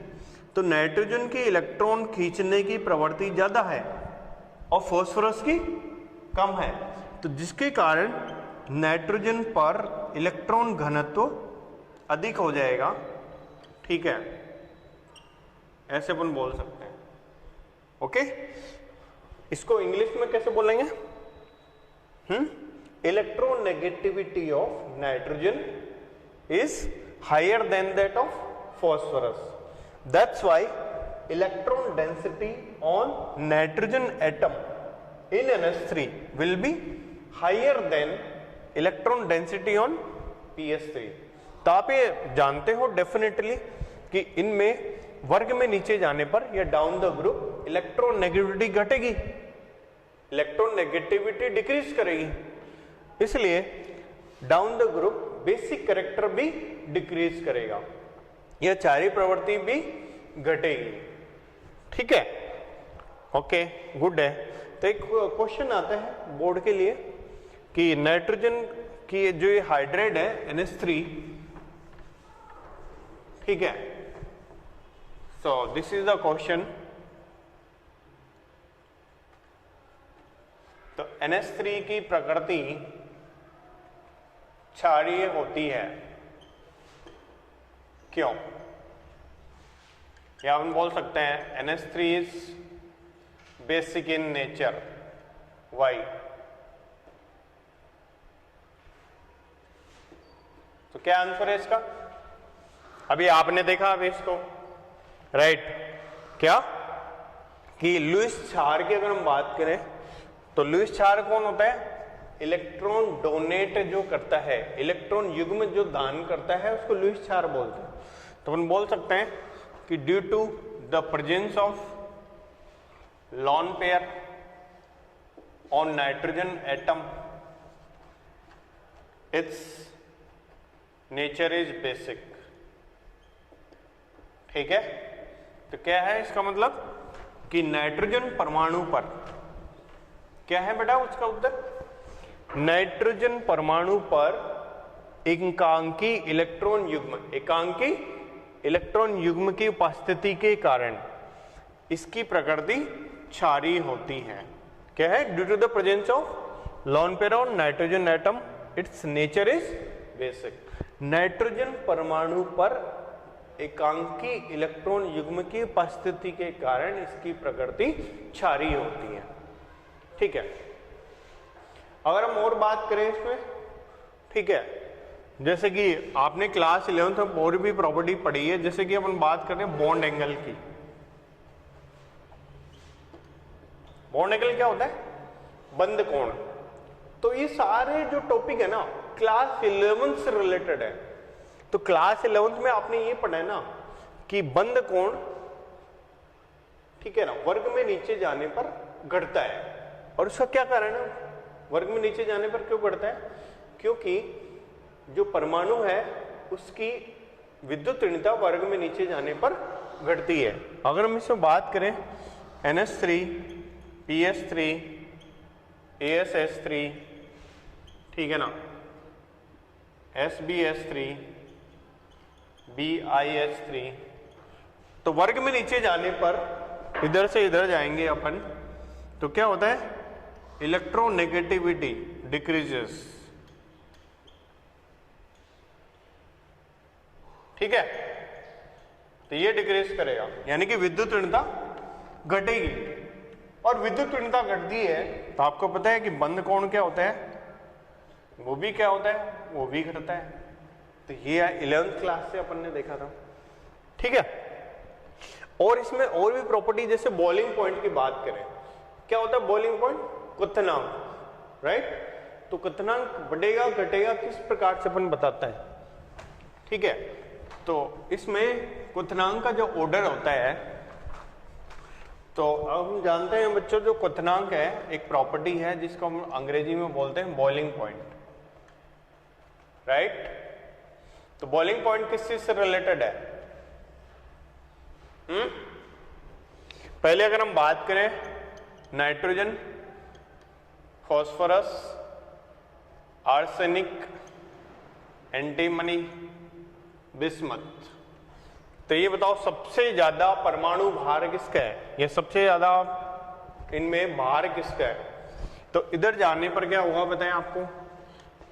तो नाइट्रोजन की इलेक्ट्रॉन खींचने की प्रवृत्ति ज्यादा है और फास्फोरस की कम है, तो जिसके कारण नाइट्रोजन पर इलेक्ट्रॉन घनत्व अधिक हो जाएगा। ठीक है, ऐसे अपन बोल सकते हैं। ओके, इसको इंग्लिश में कैसे बोलेंगे? Electronegativity of nitrogen is higher than that of phosphorus. That's why electron density on nitrogen atom in NH3 will be higher than electron density on pH3. तो आप ये जानते हो डेफिनेटली कि इनमें वर्ग में नीचे जाने पर या डाउन द ग्रुप इलेक्ट्रोनेगेटिविटी घटेगी, इलेक्ट्रोनेगेटिविटी डिक्रीज करेगी, इसलिए down the group basic character भी डिक्रीज करेगा, यह चारी प्रवृत्ति भी घटेगी। ठीक है, ओके, गुड है। तो एक क्वेश्चन आता है बोर्ड के लिए कि नाइट्रोजन की जो ये हाइड्रेट है NH3, ठीक है, so this is the question. तो NH3 की प्रकृति क्षारीय होती है, क्यों? या हम बोल सकते हैं NH3 is basic in nature, why? तो क्या आंसर है इसका? अभी आपने देखा अभी इसको, राइट? क्या कि लुईस क्षार की अगर हम बात करें तो लुईस क्षार कौन होता है? इलेक्ट्रॉन डोनेट जो करता है, इलेक्ट्रॉन युग्म जो दान करता है उसको लुईस क्षार बोलते हैं। तो हम बोल सकते हैं कि due to the presence of lone pair on nitrogen atom its nature is basic. ठीक है, तो क्या है इसका मतलब कि नाइट्रोजन परमाणु पर क्या है बेटा उसका उत्तर? नाइट्रोजन परमाणु पर एकांकी इलेक्ट्रॉन युग्म, एकांकी इलेक्ट्रॉन युग्म की उपस्थिति के कारण इसकी प्रकृति क्षारीय होती है। क्या है? Due to the presence of lone pair on nitrogen atom its nature is basic. Nitrogen परमाणु पर एकांकी इलेक्ट्रॉन युग्म की उपस्थिति के कारण इसकी प्रकृति क्षारीय होती है। ठीक है, अगर हम और बात करें इसमें, ठीक है, जैसे कि आपने क्लास 11th में और भी प्रॉपर्टी पढ़ी है, जैसे कि अपन बात कर रहे हैं बॉन्ड एंगल की। बॉन्ड एंगल क्या होता है? बंद कोण। तो ये सारे जो टॉपिक है ना क्लास 11th से रिलेटेड है। तो क्लास 11th में आपने ये पढ़ा है ना कि बंद कोण, ठीक है ना, वर्ग में नीचे जाने पर घटता है। और उसका क्या कारण है? वर्ग में नीचे जाने पर क्यों बढ़ता है? क्योंकि जो परमाणु है उसकी विद्युत ऋणता वर्ग में नीचे जाने पर घटती है। अगर हम इसमें बात करें NH3, PS3, ASS3, ठीक है ना, SbS3, BiH3, तो वर्ग में नीचे जाने पर इधर से इधर जाएंगे अपन, तो क्या होता है? Electronegativity decreases. ठीक है, तो ये डिक्रीज करेगा, यानी कि विद्युत ऋणता घटेगी। और विद्युत ऋणता घटती है तो आपको पता है कि बंद कोण क्या होता है? वो भी क्या होता है? वो भी घटता है। तो ये 11th क्लास से अपन ने देखा था। ठीक है, और इसमें और भी प्रॉपर्टी, जैसे बॉइलिंग पॉइंट की बात करें, क्या होता है बॉइलिंग पॉइंट? क्वथनांक, राइट? तो क्वथनांक बढ़ेगा घटेगा किस प्रकार से अपन बताता है? ठीक है, तो इसमें क्वथनांक का जो ऑर्डर होता है, तो अब हम जानते हैं बच्चों, जो क्वथनांक है एक प्रॉपर्टी है जिसको हम अंग्रेजी में बोलते हैं बॉइलिंग पॉइंट, राइट? तो बॉइलिंग पॉइंट किस चीज से रिलेटेड है? पहले अगर हम बात करें nitrogen, phosphorus, arsenic, antimony, bismuth, तो ये बताओ सबसे ज्यादा परमाणु भार किसका है? ये सबसे ज्यादा इनमें भार किसका है? तो इधर जाने पर क्या होगा बताएं आपको?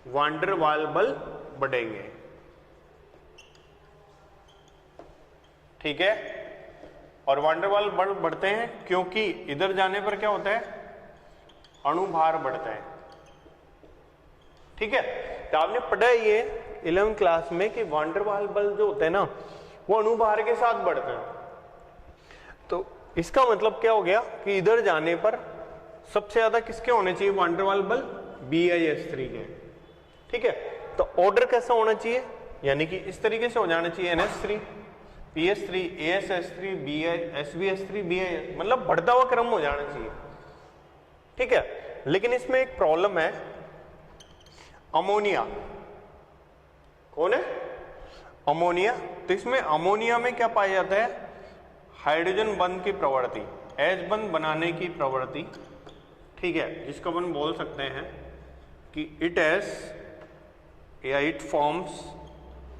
वान डेर वाल बल बढ़ेंगे। ठीक है, और वान डेर वाल बल बढ़ते हैं क्योंकि इधर जाने पर क्या होता है? अणुभार बढ़ता है। ठीक है, तो आपने पढ़ा ये 11th क्लास में कि वान डेर वाल बल जो होते हैं ना वो अणुभार के साथ बढ़ते हैं। तो इसका मतलब क्या हो गया कि इधर जाने पर सबसे ज्यादा किसके होने चाहिए वान डेर वाल बल? BiH3 के। ठीक है, तो ऑर्डर कैसा होना चाहिए? यानी कि इस तरीके से हो जाना चाहिए NH3 PS3 ASH3 SbH3 BI, मतलब बढ़ता हुआ क्रम हो जाना चाहिए, ठीक है। लेकिन इसमें एक प्रॉब्लम है, अमोनिया। कौन है? अमोनिया। तो इसमें अमोनिया में क्या पाया जाता है? हाइड्रोजन बंध की प्रवृत्ति, H बंध बनाने की प्रवृत्ति, ठीक है, जिसको अपन बोल सकते हैं कि इट हैज या इट फॉर्म्स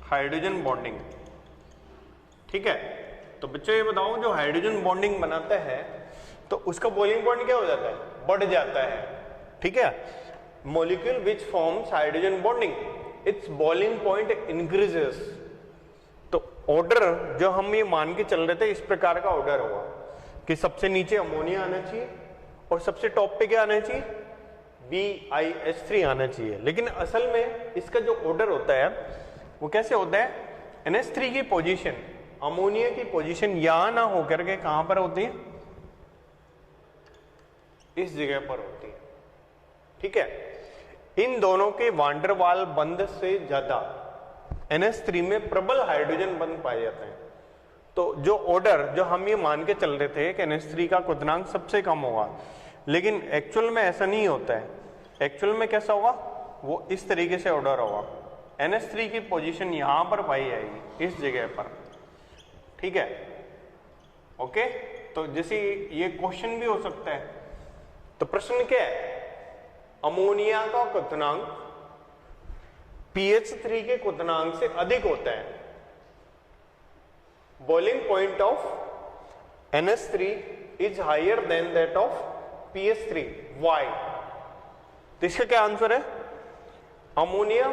हाइड्रोजन बॉन्डिंग, ठीक है। तो बच्चों ये बताओ, जो हाइड्रोजन बॉन्डिंग बनाता है तो उसका बॉइलिंग पॉइंट क्या हो जाता है? बढ़ जाता है, ठीक है। Molecule which forms hydrogen bonding, it's boiling point increases. तो ऑर्डर जो हम ये मान के चल रहे थे, इस प्रकार का ऑर्डर होगा कि सबसे नीचे अमोनिया आना चाहिए और सबसे टॉप पे क्या आना चाहिए? BiH3 आना चाहिए। लेकिन असल में इसका जो ऑर्डर होता है वो कैसे होता है? NH3 की पोजीशन, अमोनिया की पोजीशन यहां ना होकर के कहां पर होती है? इस जगह पर होती है, ठीक है। इन दोनों के वांडर वाल बंध से ज्यादा NH3 में प्रबल हाइड्रोजन बंध पाए जाते हैं। तो जो ऑर्डर जो हम ये मान के चल रहे थे कि NH3 का क्वथनांक सबसे कम होगा, लेकिन एक्चुअल में ऐसा नहीं होता है। एक्चुअल में कैसा होगा? वो इस तरीके से ऑर्डर होगा, NH3 की पोजीशन यहां पर पाई जाएगी, इस जगह पर, ठीक है, ओके। तो जैसे ये क्वेश्चन भी हो सकता है, तो प्रश्न क्या है? अमोनिया का क्वथनांक PH3 के क्वथनांक से अधिक होता है, boiling point of NH3 is higher than that of PH3, why? तो इसका क्या आंसर है? Ammonia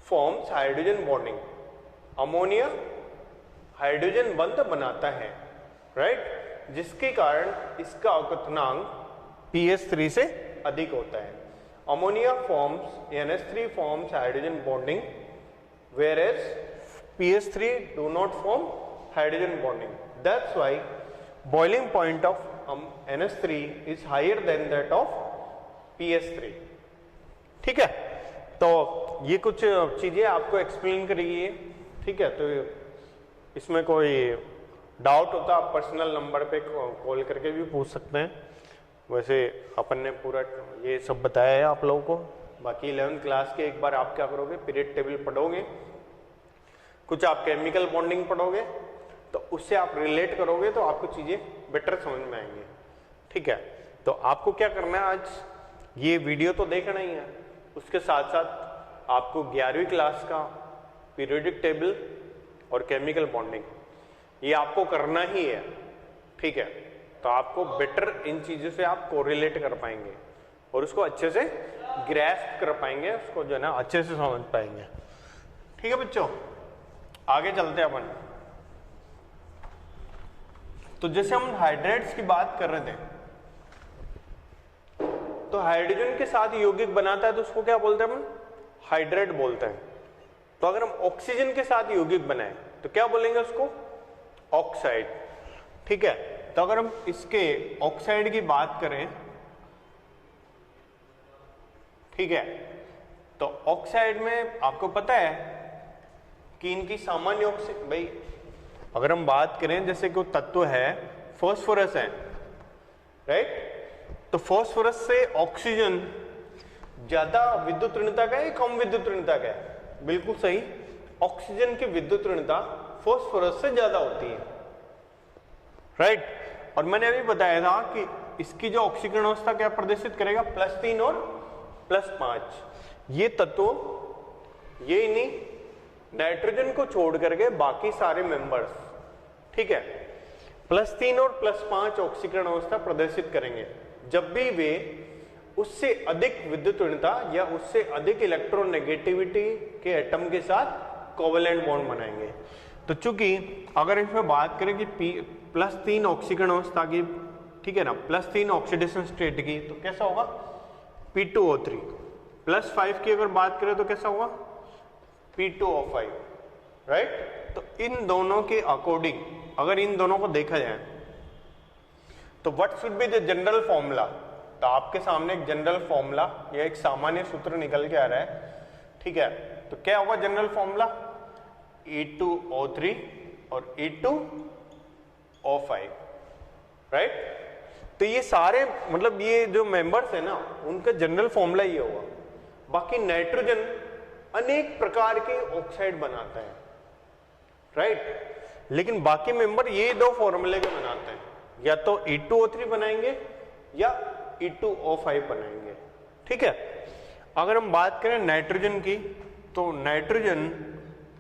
forms hydrogen bonding, ammonia hydrogen बंध बनाता है, राइट, जिसके कारण इसका क्वथनांक PH3 से अधिक होता है। Ammonia forms NH3 forms hydrogen bonding whereas PH3 do not form hydrogen bonding. That's why boiling point of NH3 is higher than that of PH3, ठीक है। तो ये कुछ चीजें आपको एक्सप्लेन करिए, ठीक है। तो इसमें कोई डाउट होता आप पर्सनल नंबर पे कॉल करके भी पूछ सकते हैं। वैसे अपन ने पूरा ये सब बताया है आप लोगों को। बाकी 11th क्लास के एक बार आप क्या करोगे? पीरियड टेबल पढ़ोगे, कुछ आप केमिकल बॉन्डिंग पढ़ोगे, तो उससे आप रिलेट करोगे तो आपको चीजें बेटर समझ में आएंगी, ठीक है। तो आपको क्या करना है, आज ये वीडियो तो देखना ही है, उसके साथ साथ आपको 11वीं क्लास का पीरियोडिक टेबल और केमिकल बॉन्डिंग ये आपको करना ही है, ठीक है। तो आपको बेटर इन चीजों से आप कोरिलेट कर पाएंगे और उसको अच्छे से ग्रैस्प कर पाएंगे, उसको जो है ना अच्छे से समझ पाएंगे, ठीक है बच्चों। आगे चलते हैं अपन। तो जैसे हम हाइड्रेट्स की बात कर रहे थे, तो हाइड्रोजन के साथ यौगिक बनाता है तो उसको क्या बोलते हैं अपन? हाइड्रेट बोलते हैं। तो अगर हम ऑक्सीजन के साथ यौगिक बनाए तो क्या बोलेंगे उसको? ऑक्साइड, ठीक है। तो अगर हम इसके ऑक्साइड की बात करें, ठीक है, तो ऑक्साइड में आपको पता है कि इनकी सामान्य ऑक्सीजन, भाई अगर हम बात करें जैसे कोई तत्व है फास्फोरस है, राइट, तो फास्फोरस से ऑक्सीजन ज्यादा विद्युत ऋणता का है, कम विद्युत ऋणता का है? बिल्कुल सही, ऑक्सीजन की विद्युत ऋणता फास्फोरस से ज्यादा होती है, राइट। और मैंने अभी बताया था कि इसकी जो ऑक्सीकरण अवस्था क्या प्रदर्शित करेगा? +3 और +5। ये तत्व ये नहीं, नाइट्रोजन को छोड़ करके बाकी सारे मेंबर्स, ठीक है, +3 और +5 ऑक्सीकरण अवस्था प्रदर्शित करेंगे जब भी वे उससे अधिक विद्युत ऋणता या उससे अधिक इलेक्ट्रोनेगेटिविटी के एटम के साथ कोवेलेंट बॉन्ड बनाएंगे। तो चूंकि अगर इसमें बात करें कि +3 ऑक्सीकरण अवस्था की, ठीक है ना, +3 ऑक्सीडेशन स्टेट की, तो कैसा होगा? P2O3। +5 की अगर बात करें तो कैसा होगा? P2O5, right. तो इन दोनों के अकॉर्डिंग अगर इन दोनों को देखा जाए तो what should be the general formula? तो आपके सामने एक जनरल फॉर्मूला या एक सामान्य सूत्र निकल के आ रहा है, ठीक है। तो क्या होगा जनरल फॉर्मूला, E2O3 और E2O5, राइट। तो ये सारे मतलब ये जो मेंबर्स है ना उनका जनरल फॉर्मूला ये होगा। बाकी नाइट्रोजन अनेक प्रकार के ऑक्साइड बनाता है, राइट, लेकिन बाकी मेंबर ये दो फॉर्मूले के बनाते हैं, या तो E2O3 बनाएंगे या E2O5 बनाएंगे, ठीक है। अगर हम बात करें नाइट्रोजन की, तो नाइट्रोजन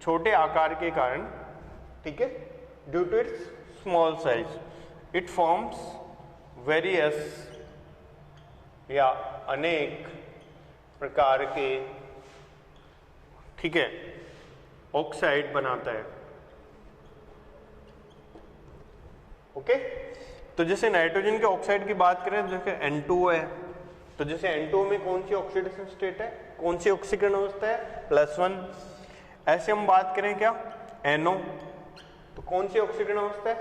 छोटे आकार के कारण, ठीक है, due to its small size it forms various या अनेक प्रकार के, ठीक है, ऑक्साइड बनाता है, ओके। तो जैसे नाइट्रोजन के ऑक्साइड की बात करें, जैसे N2O है, तो जैसे N2O में कौन सी ऑक्सीडेशन स्टेट है, कौन सी ऑक्सीकरण अवस्था है, +1। ऐसे हम बात करें क्या, NO, तो कौन सी ऑक्सीकरण अवस्था है,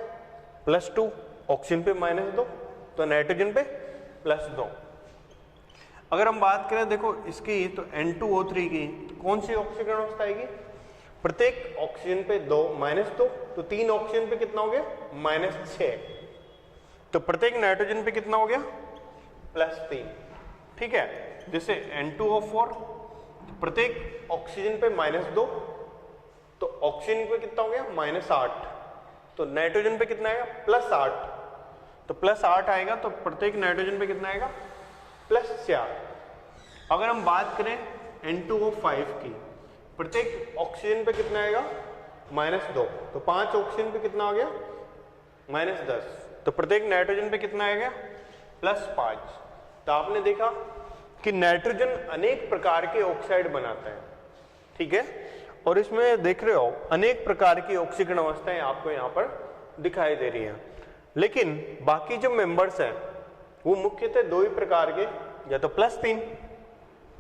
+2, ऑक्सीजन पे -2, तो नाइट्रोजन पे +2। अगर हम बात करें देखो इसकी, तो N2O3 की कौन सी ऑक्सीकरण अवस्था आएगी, प्रत्येक ऑक्सीजन पे 2 -2, तो 3 ऑक्सीजन पे कितना हो गया, -6, तो प्रत्येक नाइट्रोजन पे कितना हो गया, +3, ठीक है। जैसे N2O4, प्रत्येक ऑक्सीजन पे -2, तो ऑक्सीजन पे कितना हो गया, -8, तो नाइट्रोजन पे कितना आएगा, +8, तो +8 आएगा, तो प्रत्येक नाइट्रोजन पे कितना आएगा, +4। अगर हम बात करें N2O5 की, प्रत्येक ऑक्सीजन पे कितना आएगा, -2, तो 5 ऑक्सीजन पे कितना आ गया, -10, तो प्रत्येक नाइट्रोजन पे कितना आएगा, +5। तो आपने देखा कि नाइट्रोजन अनेक प्रकार के ऑक्साइड बनाता है, ठीक है, और इसमें देख रहे हो अनेक प्रकार की ऑक्सीकरण अवस्थाएं आपको यहाँ पर दिखाई दे रही हैं। लेकिन बाकी जो मेंबर्स हैं वो मुख्यतः दो ही प्रकार के, या तो +3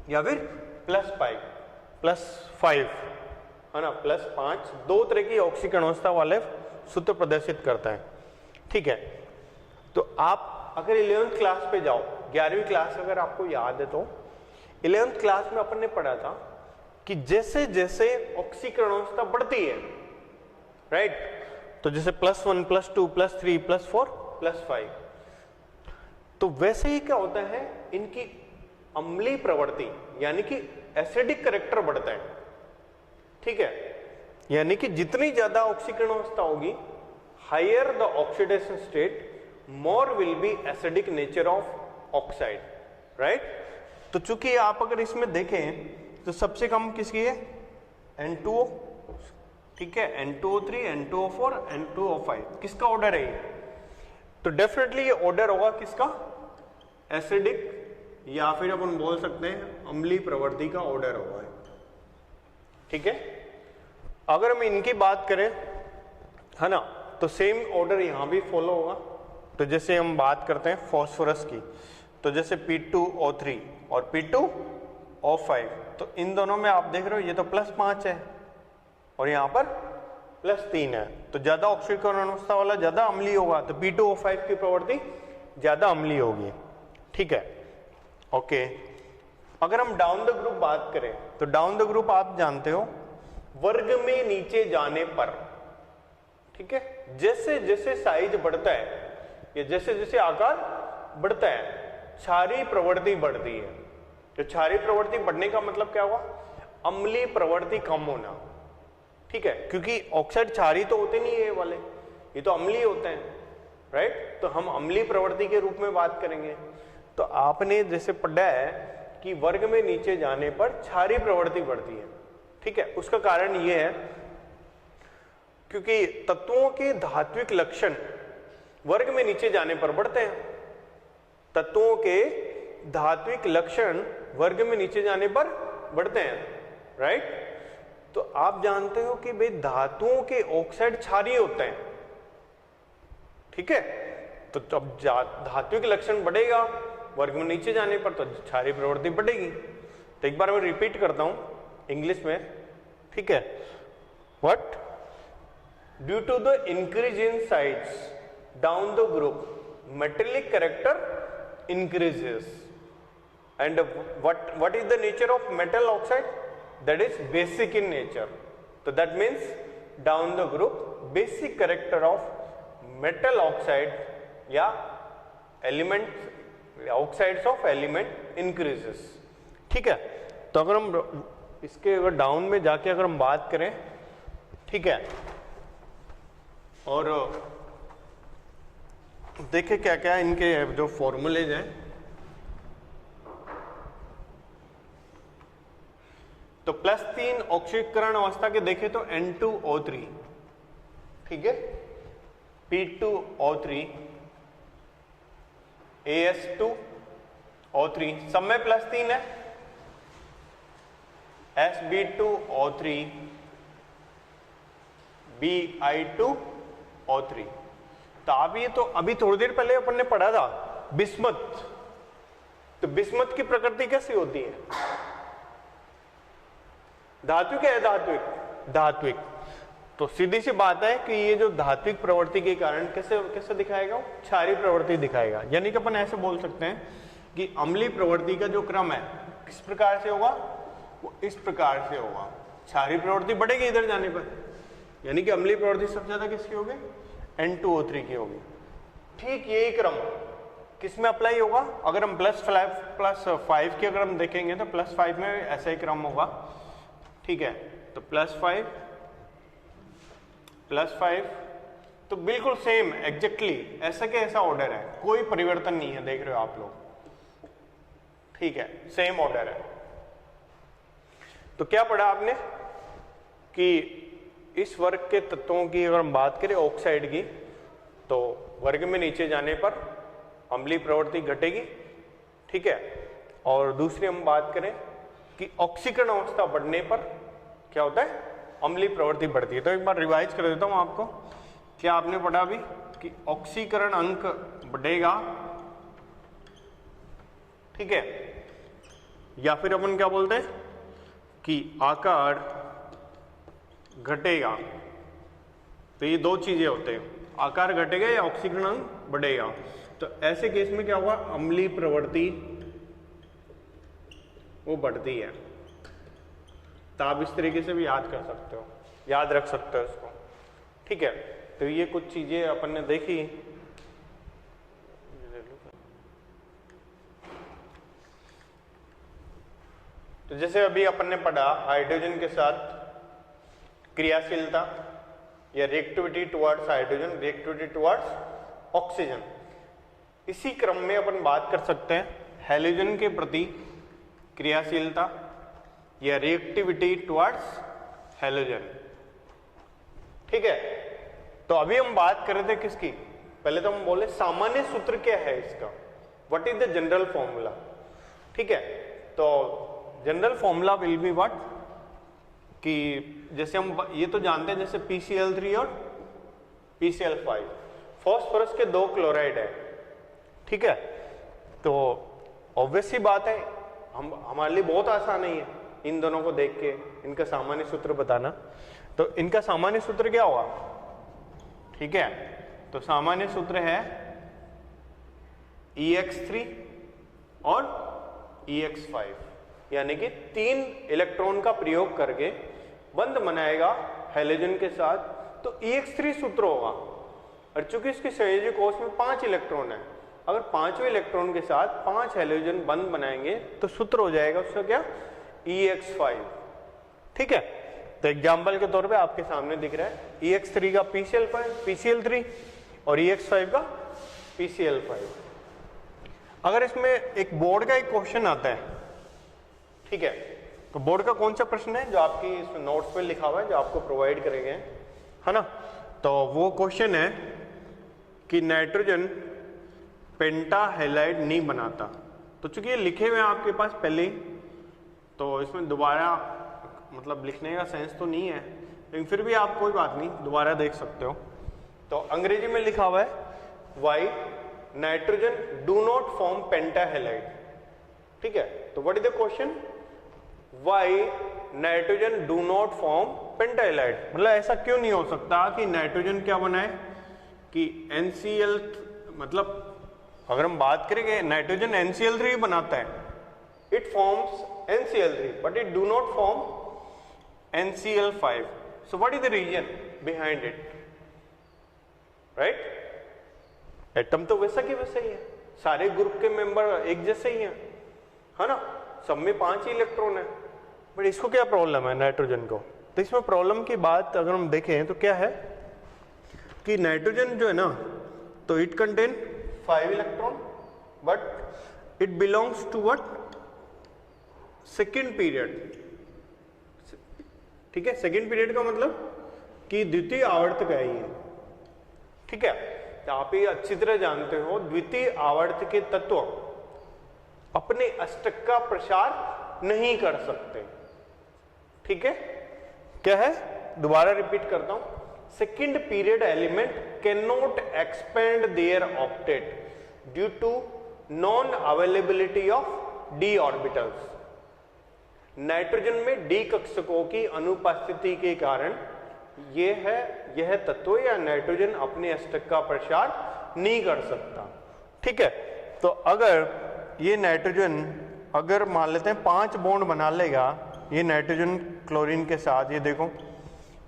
या फिर +5 है ना, +5, दो तरह की ऑक्सीकरण अवस्था वाले सूत्र प्रदर्शित करता है, ठीक है। तो आप अगर 11th क्लास पे जाओ, 11वीं क्लास अगर आपको याद है, तो 11th क्लास में अपन ने पढ़ा था कि जैसे जैसे ऑक्सीकरण अवस्था बढ़ती है, राइट, तो जैसे +1, +2, +3, +4, +5, तो वैसे ही क्या होता है, इनकी अम्लीय प्रवृत्ति यानी कि एसिडिक कैरेक्टर बढ़ता है, ठीक है। यानी कि जितनी ज्यादा ऑक्सीकरण अवस्था होगी, higher the oxidation state, more will be acidic nature of oxide, right. तो चूंकि आप अगर इसमें देखें तो सबसे कम किसकी है, N2O, ठीक है, N2O3, N2O4, N2O5, किसका ऑर्डर है ये, तो डेफिनेटली ये ऑर्डर होगा किसका, एसिडिक, या फिर अपन बोल सकते हैं अम्लीय प्रवृत्ति का ऑर्डर होगा, ठीक है। अगर हम इनकी बात करें, है ना, तो सेम ऑर्डर यहां भी फॉलो होगा। तो जैसे हम बात करते हैं फास्फोरस की, तो जैसे P2O3 और P2O5, तो इन दोनों में आप देख रहे हो ये तो +5 है और यहां पर +3 है, तो ज्यादा ऑक्सीकरण अवस्था वाला ज्यादा अम्लीय होगा, तो P2O5 की प्रवृत्ति ज्यादा अम्लीय होगी, ठीक है, ओके। अगर हम डाउन द ग्रुप बात करें, तो डाउन द ग्रुप आप जानते हो वर्ग में नीचे जाने पर, ठीक है, जैसे जैसे साइज बढ़ता है या जैसे जैसे आकार बढ़ता है, क्षारीय प्रवृत्ति बढ़ती है। तो क्षारीय प्रवृत्ति बढ़ने का मतलब क्या हुआ, अम्लीय प्रवृत्ति कम होना, ठीक है, क्योंकि ऑक्साइड क्षारीय तो होते नहीं है ये वाले, ये तो अम्लीय होते हैं, राइट। तो हम अम्लीय प्रवृत्ति के रूप में बात करेंगे। तो आपने जैसे पढ़ा है कि वर्ग में नीचे जाने पर क्षारीय प्रवृत्ति बढ़ती है, ठीक है। उसका कारण ये है क्योंकि तत्वों के धात्विक लक्षण वर्ग में नीचे जाने पर बढ़ते हैं, तत्वों के धात्विक लक्षण वर्ग में नीचे जाने पर बढ़ते हैं, राइट। तो आप जानते हो कि भाई धातुओं के ऑक्साइड क्षारीय होते हैं, ठीक है। तो जब धात्विक लक्षण बढ़ेगा वर्ग में नीचे जाने पर, तो क्षारीय प्रवृत्ति बढ़ेगी। तो एक बार मैं रिपीट करता हूं इंग्लिश में, ठीक है। What, due to the increase in size down the group metallic character increases, and what is the nature of metal oxide, that is basic in nature. So that means down the group basic character of metal oxide या element oxides of element increases. ठीक है, तो अगर हम इसके अगर down में जाके अगर हम बात करें, ठीक है, और देखें क्या क्या इनके जो फॉर्मूलेज हैं. तो +3 ऑक्सीकरण अवस्था के देखें तो N2O3, ठीक है, P2O3, AS2O3 सब में +3 है, Sb2O3, Bi2O3. तो आप ये तो अभी थोड़ी देर पहले अपन ने पढ़ा था बिस्मथ. तो बिस्मथ की प्रकृति कैसी होती है? धात्विक है, धात्विक. तो सीधी सी बात है कि ये जो धात्विक प्रवृत्ति के कारण कैसे कैसे दिखाएगा, वो क्षारीय प्रवृत्ति दिखाएगा. यानी कि अपन ऐसे बोल सकते हैं कि अम्लीय प्रवृत्ति का जो क्रम है किस प्रकार से होगा, वो इस प्रकार से होगा. क्षारीय प्रवृत्ति बढ़ेगी इधर जाने पर, यानी कि अम्लीय प्रवृत्ति सबसे ज्यादा किसकी होगी, N2O3 की होगी. ठीक यही क्रम किस में अप्लाई होगा, अगर हम +5 की अगर हम देखेंगे तो +5 में ऐसा ही क्रम होगा. ठीक है, तो +5 तो बिल्कुल सेम एग्जैक्टली ऐसा के ऐसा ऑर्डर है, कोई परिवर्तन नहीं है, देख रहे हो आप लोग. ठीक है, सेम ऑर्डर है. तो क्या पढ़ा आपने कि इस वर्ग के तत्वों की अगर हम बात करें ऑक्साइड की, तो वर्ग में नीचे जाने पर अम्लीय प्रवृत्ति घटेगी. ठीक है, और दूसरी हम बात करें कि ऑक्सीकरण अवस्था बढ़ने पर क्या होता है, अम्लीय प्रवृत्ति बढ़ती है. तो एक बार रिवाइज कर देता हूं आपको. क्या आपने पढ़ा अभी कि ऑक्सीकरण अंक बढ़ेगा, ठीक है, या फिर अपन क्या बोलते हैं कि आकार घटेगा. तो ये दो चीजें होते हैं, आकार घटेगा या ऑक्सीकरण अंक बढ़ेगा. तो ऐसे केस में क्या होगा, अम्लीय प्रवृत्ति वो बढ़ती है. तो आप इस तरीके से भी याद कर सकते हो, याद रख सकते हो इसको. ठीक है, तो ये कुछ चीजें अपन ने देखी. तो जैसे अभी अपन ने पढ़ा हाइड्रोजन के साथ क्रियाशीलता या reactivity towards hydrogen, reactivity towards oxygen. इसी क्रम में अपन बात कर सकते हैं हैलोजन के प्रति क्रियाशीलता या रिएक्टिविटी टुवर्ड्स हैलोजन. ठीक है, तो अभी हम बात कर रहे थे किसकी, पहले तो हम बोले सामान्य सूत्र क्या है इसका, what is the general formula. ठीक है, तो general formula will be what, कि जैसे हम ये तो जानते हैं जैसे PCl3 और PCl5 फॉस्फोरस के 2 क्लोराइड है. ठीक है, तो ऑब्वियस सी बात है हमारे लिए बहुत आसान है इन दोनों को देख के इनका सामान्य सूत्र बताना. तो इनका सामान्य सूत्र क्या होगा, ठीक है, तो सामान्य सूत्र है EX3 और EX5, यानी कि 3 इलेक्ट्रॉन का प्रयोग करके बंध बनाएगा हैलोजन के साथ. तो EX3 सूत्र होगा, और चूंकि इसके संयोजी कोष में 5 इलेक्ट्रॉन है, अगर 5वें इलेक्ट्रॉन के साथ 5 हैलोजन बंध बनाएंगे तो सूत्र हो जाएगा उसका क्या, EX5. ठीक है, तो एग्जाम्पल के तौर पे आपके सामने दिख रहा है EX3 का PCl3 और EX5 का PCl5. अगर इसमें एक बोर्ड का एक क्वेश्चन आता है, ठीक है, तो बोर्ड का कौन सा प्रश्न है जो आपकी इसमें नोट्स पे लिखा हुआ है, जो आपको प्रोवाइड करे गए है ना. तो वो क्वेश्चन है कि नाइट्रोजन पेंटाहेलाइड नहीं बनाता. तो चूंकि ये लिखे हुए हैं आपके पास पहले ही, तो इसमें दोबारा मतलब लिखने का सेंस तो नहीं है, लेकिन फिर भी आप कोई बात नहीं दोबारा देख सकते हो. तो अंग्रेजी में लिखा हुआ है why nitrogen do not form pentahalide. ठीक है, तो what is the question, why nitrogen do not form pentahalide. मतलब ऐसा क्यों नहीं हो सकता कि नाइट्रोजन क्या बनाए कि NCl, मतलब अगर हम बात करेंगे नाइट्रोजन NCl3 बनाता है, it forms NCl3 but it do not form NCl5. So what is the reason behind it? Right? Atom तो वैसा की वैसा ही है, सारे ग्रुप के मेंबर एक जैसे ही हैं, है ना, सब में 5 ही इलेक्ट्रॉन है, बट इसको क्या प्रॉब्लम है नाइट्रोजन को? तो इसमें प्रॉब्लम की बात अगर हम देखें तो क्या है कि नाइट्रोजन जो है ना, तो it contain 5 electron, but it belongs to what? Second period. ठीक है, सेकेंड पीरियड का मतलब कि द्वितीय आवर्त का है ये। ठीक है, आप ये अच्छी तरह जानते हो, द्वितीय आवर्त के तत्व अपने अष्टक का प्रसार नहीं कर सकते। ठीक है, क्या है, दोबारा रिपीट करता हूं, second period element can not expand their octet due to non availability of d orbitals. Nitrogen में डी कक्षकों की अनुपस्थिति के कारण यह तत्व या नाइट्रोजन अपने अष्टक का प्रसार नहीं कर सकता। ठीक है, तो अगर ये नाइट्रोजन अगर मान लेते हैं 5 बॉन्ड बना लेगा ये नाइट्रोजन क्लोरीन के साथ, ये देखो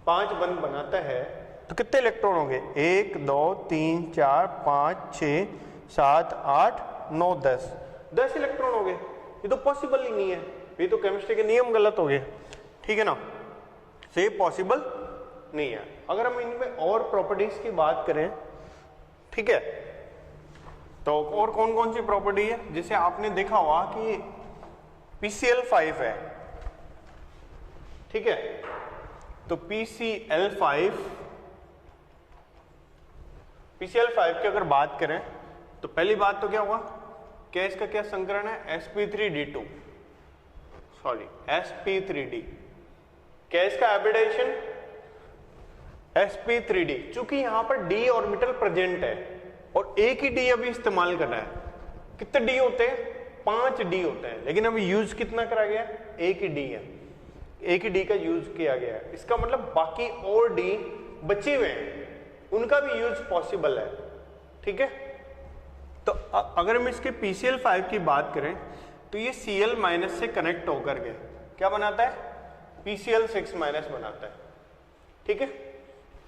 5 बॉन्ड बनाता है, तो कितने इलेक्ट्रॉन होंगे? 1 2 3 4 5 6 7 8 9 10 इलेक्ट्रॉन हो गए। ये तो पॉसिबल ही नहीं है, ये तो केमिस्ट्री के नियम गलत हो गए। ठीक है ना, तो ये पॉसिबल नहीं है। अगर हम इनमें और प्रॉपर्टीज की बात करें, ठीक है, तो और कौन कौन सी प्रॉपर्टी है? जैसे आपने देखा हुआ कि PCl5 है, ठीक है, तो PCl5 की अगर बात करें तो पहली बात तो क्या हुआ, क्या इसका क्या संकरण है? sp3d2, sorry sp3d। क्या इसका हाइब्रिडाइजेशन? sp3d। चूंकि यहां पर d ऑर्बिटल प्रेजेंट है और एक ही d अभी इस्तेमाल कर रहा है, कितने d होते हैं? 5 d होते हैं, लेकिन अभी यूज कितना करा गया? एक ही d है, एक ही d का यूज किया गया है। इसका मतलब बाकी और d बचे हुए हैं, उनका भी यूज पॉसिबल है। ठीक है, तो अगर हम इसके PCl5 की बात करें तो ये Cl- से कनेक्ट होकर के क्या बनाता है? PCl6- बनाता है। ठीक है,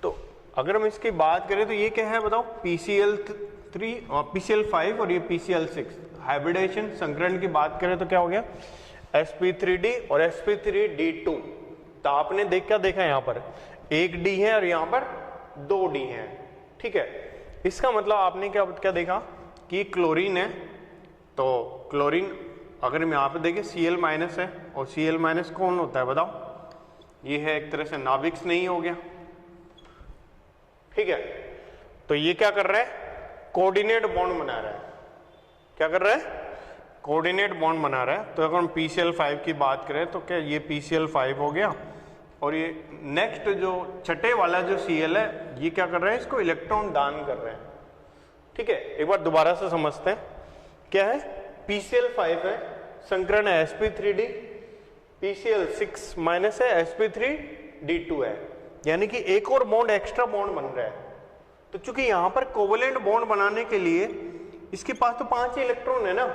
तो अगर हम इसकी बात करें तो ये क्या है बताओ? PCl3 और PCl5 और ये PCl6। हाइब्रिडाइजेशन संकरण की बात करें तो क्या हो गया? sp3d और sp3d2। तो आपने क्या देखा यहाँ पर? एक d है और यहाँ पर 2 d है। ठीक है, इसका मतलब आपने क्या देखा कि क्लोरीन है, तो क्लोरीन अगर हम यहाँ पे देखें Cl- है, और Cl- कौन होता है बताओ? ये है एक तरह से नाभिक नहीं हो गया। ठीक है, तो ये क्या कर रहा है? कोऑर्डिनेट बॉन्ड बना रहा है। क्या कर रहा है? कोऑर्डिनेट बॉन्ड बना रहा है। तो अगर हम PCl5 की बात करें तो क्या ये PCl5 हो गया, और ये नेक्स्ट जो छठे वाला जो Cl है ये क्या कर रहा है? इसको इलेक्ट्रॉन दान कर रहे हैं। ठीक है, एक बार दोबारा से समझते हैं। क्या है? PCl5 है, संकरण है sp3d, PCl6- है, sp3d2 है, यानी कि एक और बॉन्ड एक्स्ट्रा बॉन्ड बन रहा है। तो चूंकि यहां पर कोवेलेंट बॉन्ड बनाने के लिए इसके पास तो 5 ही इलेक्ट्रॉन है ना,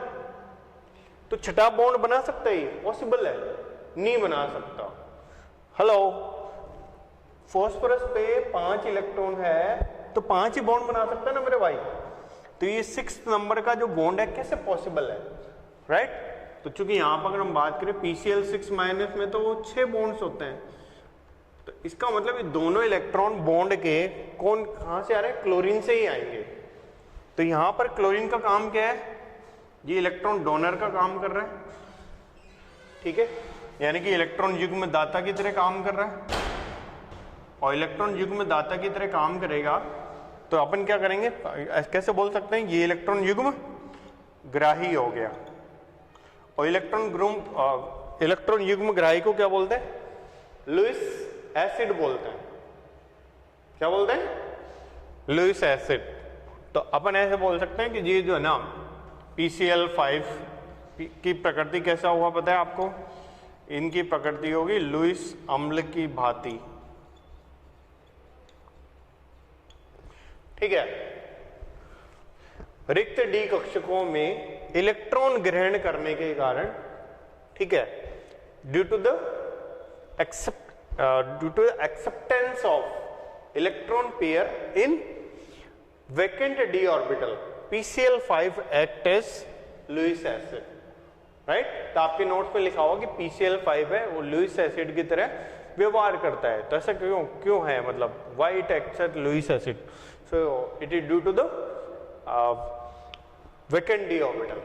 तो छठा बॉन्ड बना सकता है? पॉसिबल है? नहीं बना सकता। हेलो, फास्फोरस पे 5 इलेक्ट्रॉन है तो 5 ही बॉन्ड बना सकता है ना मेरे भाई। तो ये 6th नंबर का जो बॉन्ड है कैसे पॉसिबल है? राइट, तो चूंकि यहां पर अगर हम बात करें PCl6- में तो वो 6 बॉन्ड्स होते हैं, तो इसका मतलब ये दोनों इलेक्ट्रॉन बॉन्ड के कहां से आ रहे हैं? क्लोरीन से ही आएंगे। तो यहां पर क्लोरीन का काम क्या है? ये इलेक्ट्रॉन डोनर का काम कर रहा है। ठीक है, यानी कि इलेक्ट्रॉन युग्म दाता की तरह काम कर रहा है, और इलेक्ट्रॉन युग्म दाता की तरह काम करेगा तो अपन क्या करेंगे? कैसे बोल सकते हैं? ये इलेक्ट्रॉन युग्म ग्राही हो गया, और इलेक्ट्रॉन युग्म ग्राही को क्या बोलते हैं? लुईस एसिड बोलते हैं। क्या बोलते हैं? Lewis acid. तो अपन ऐसे बोल सकते हैं कि ये जो है ना PCl5 की प्रकृति कैसा हुआ पता है आपको? इनकी प्रकृति होगी लुईस अम्ल की भांति। ठीक है, रिक्त डी कक्षकों में इलेक्ट्रॉन ग्रहण करने के कारण, ठीक है, due to the due to acceptance of electron pair in vacant d orbital PCl5 act as Lewis acid, right. तो आपके नोट्स में लिखा होगा कि PCl5 है वो लुईस एसिड की तरह व्यवहार करता है। तो ऐसा क्यों है, मतलब why it acts as Lewis acid? So it is due to the vacant d orbital.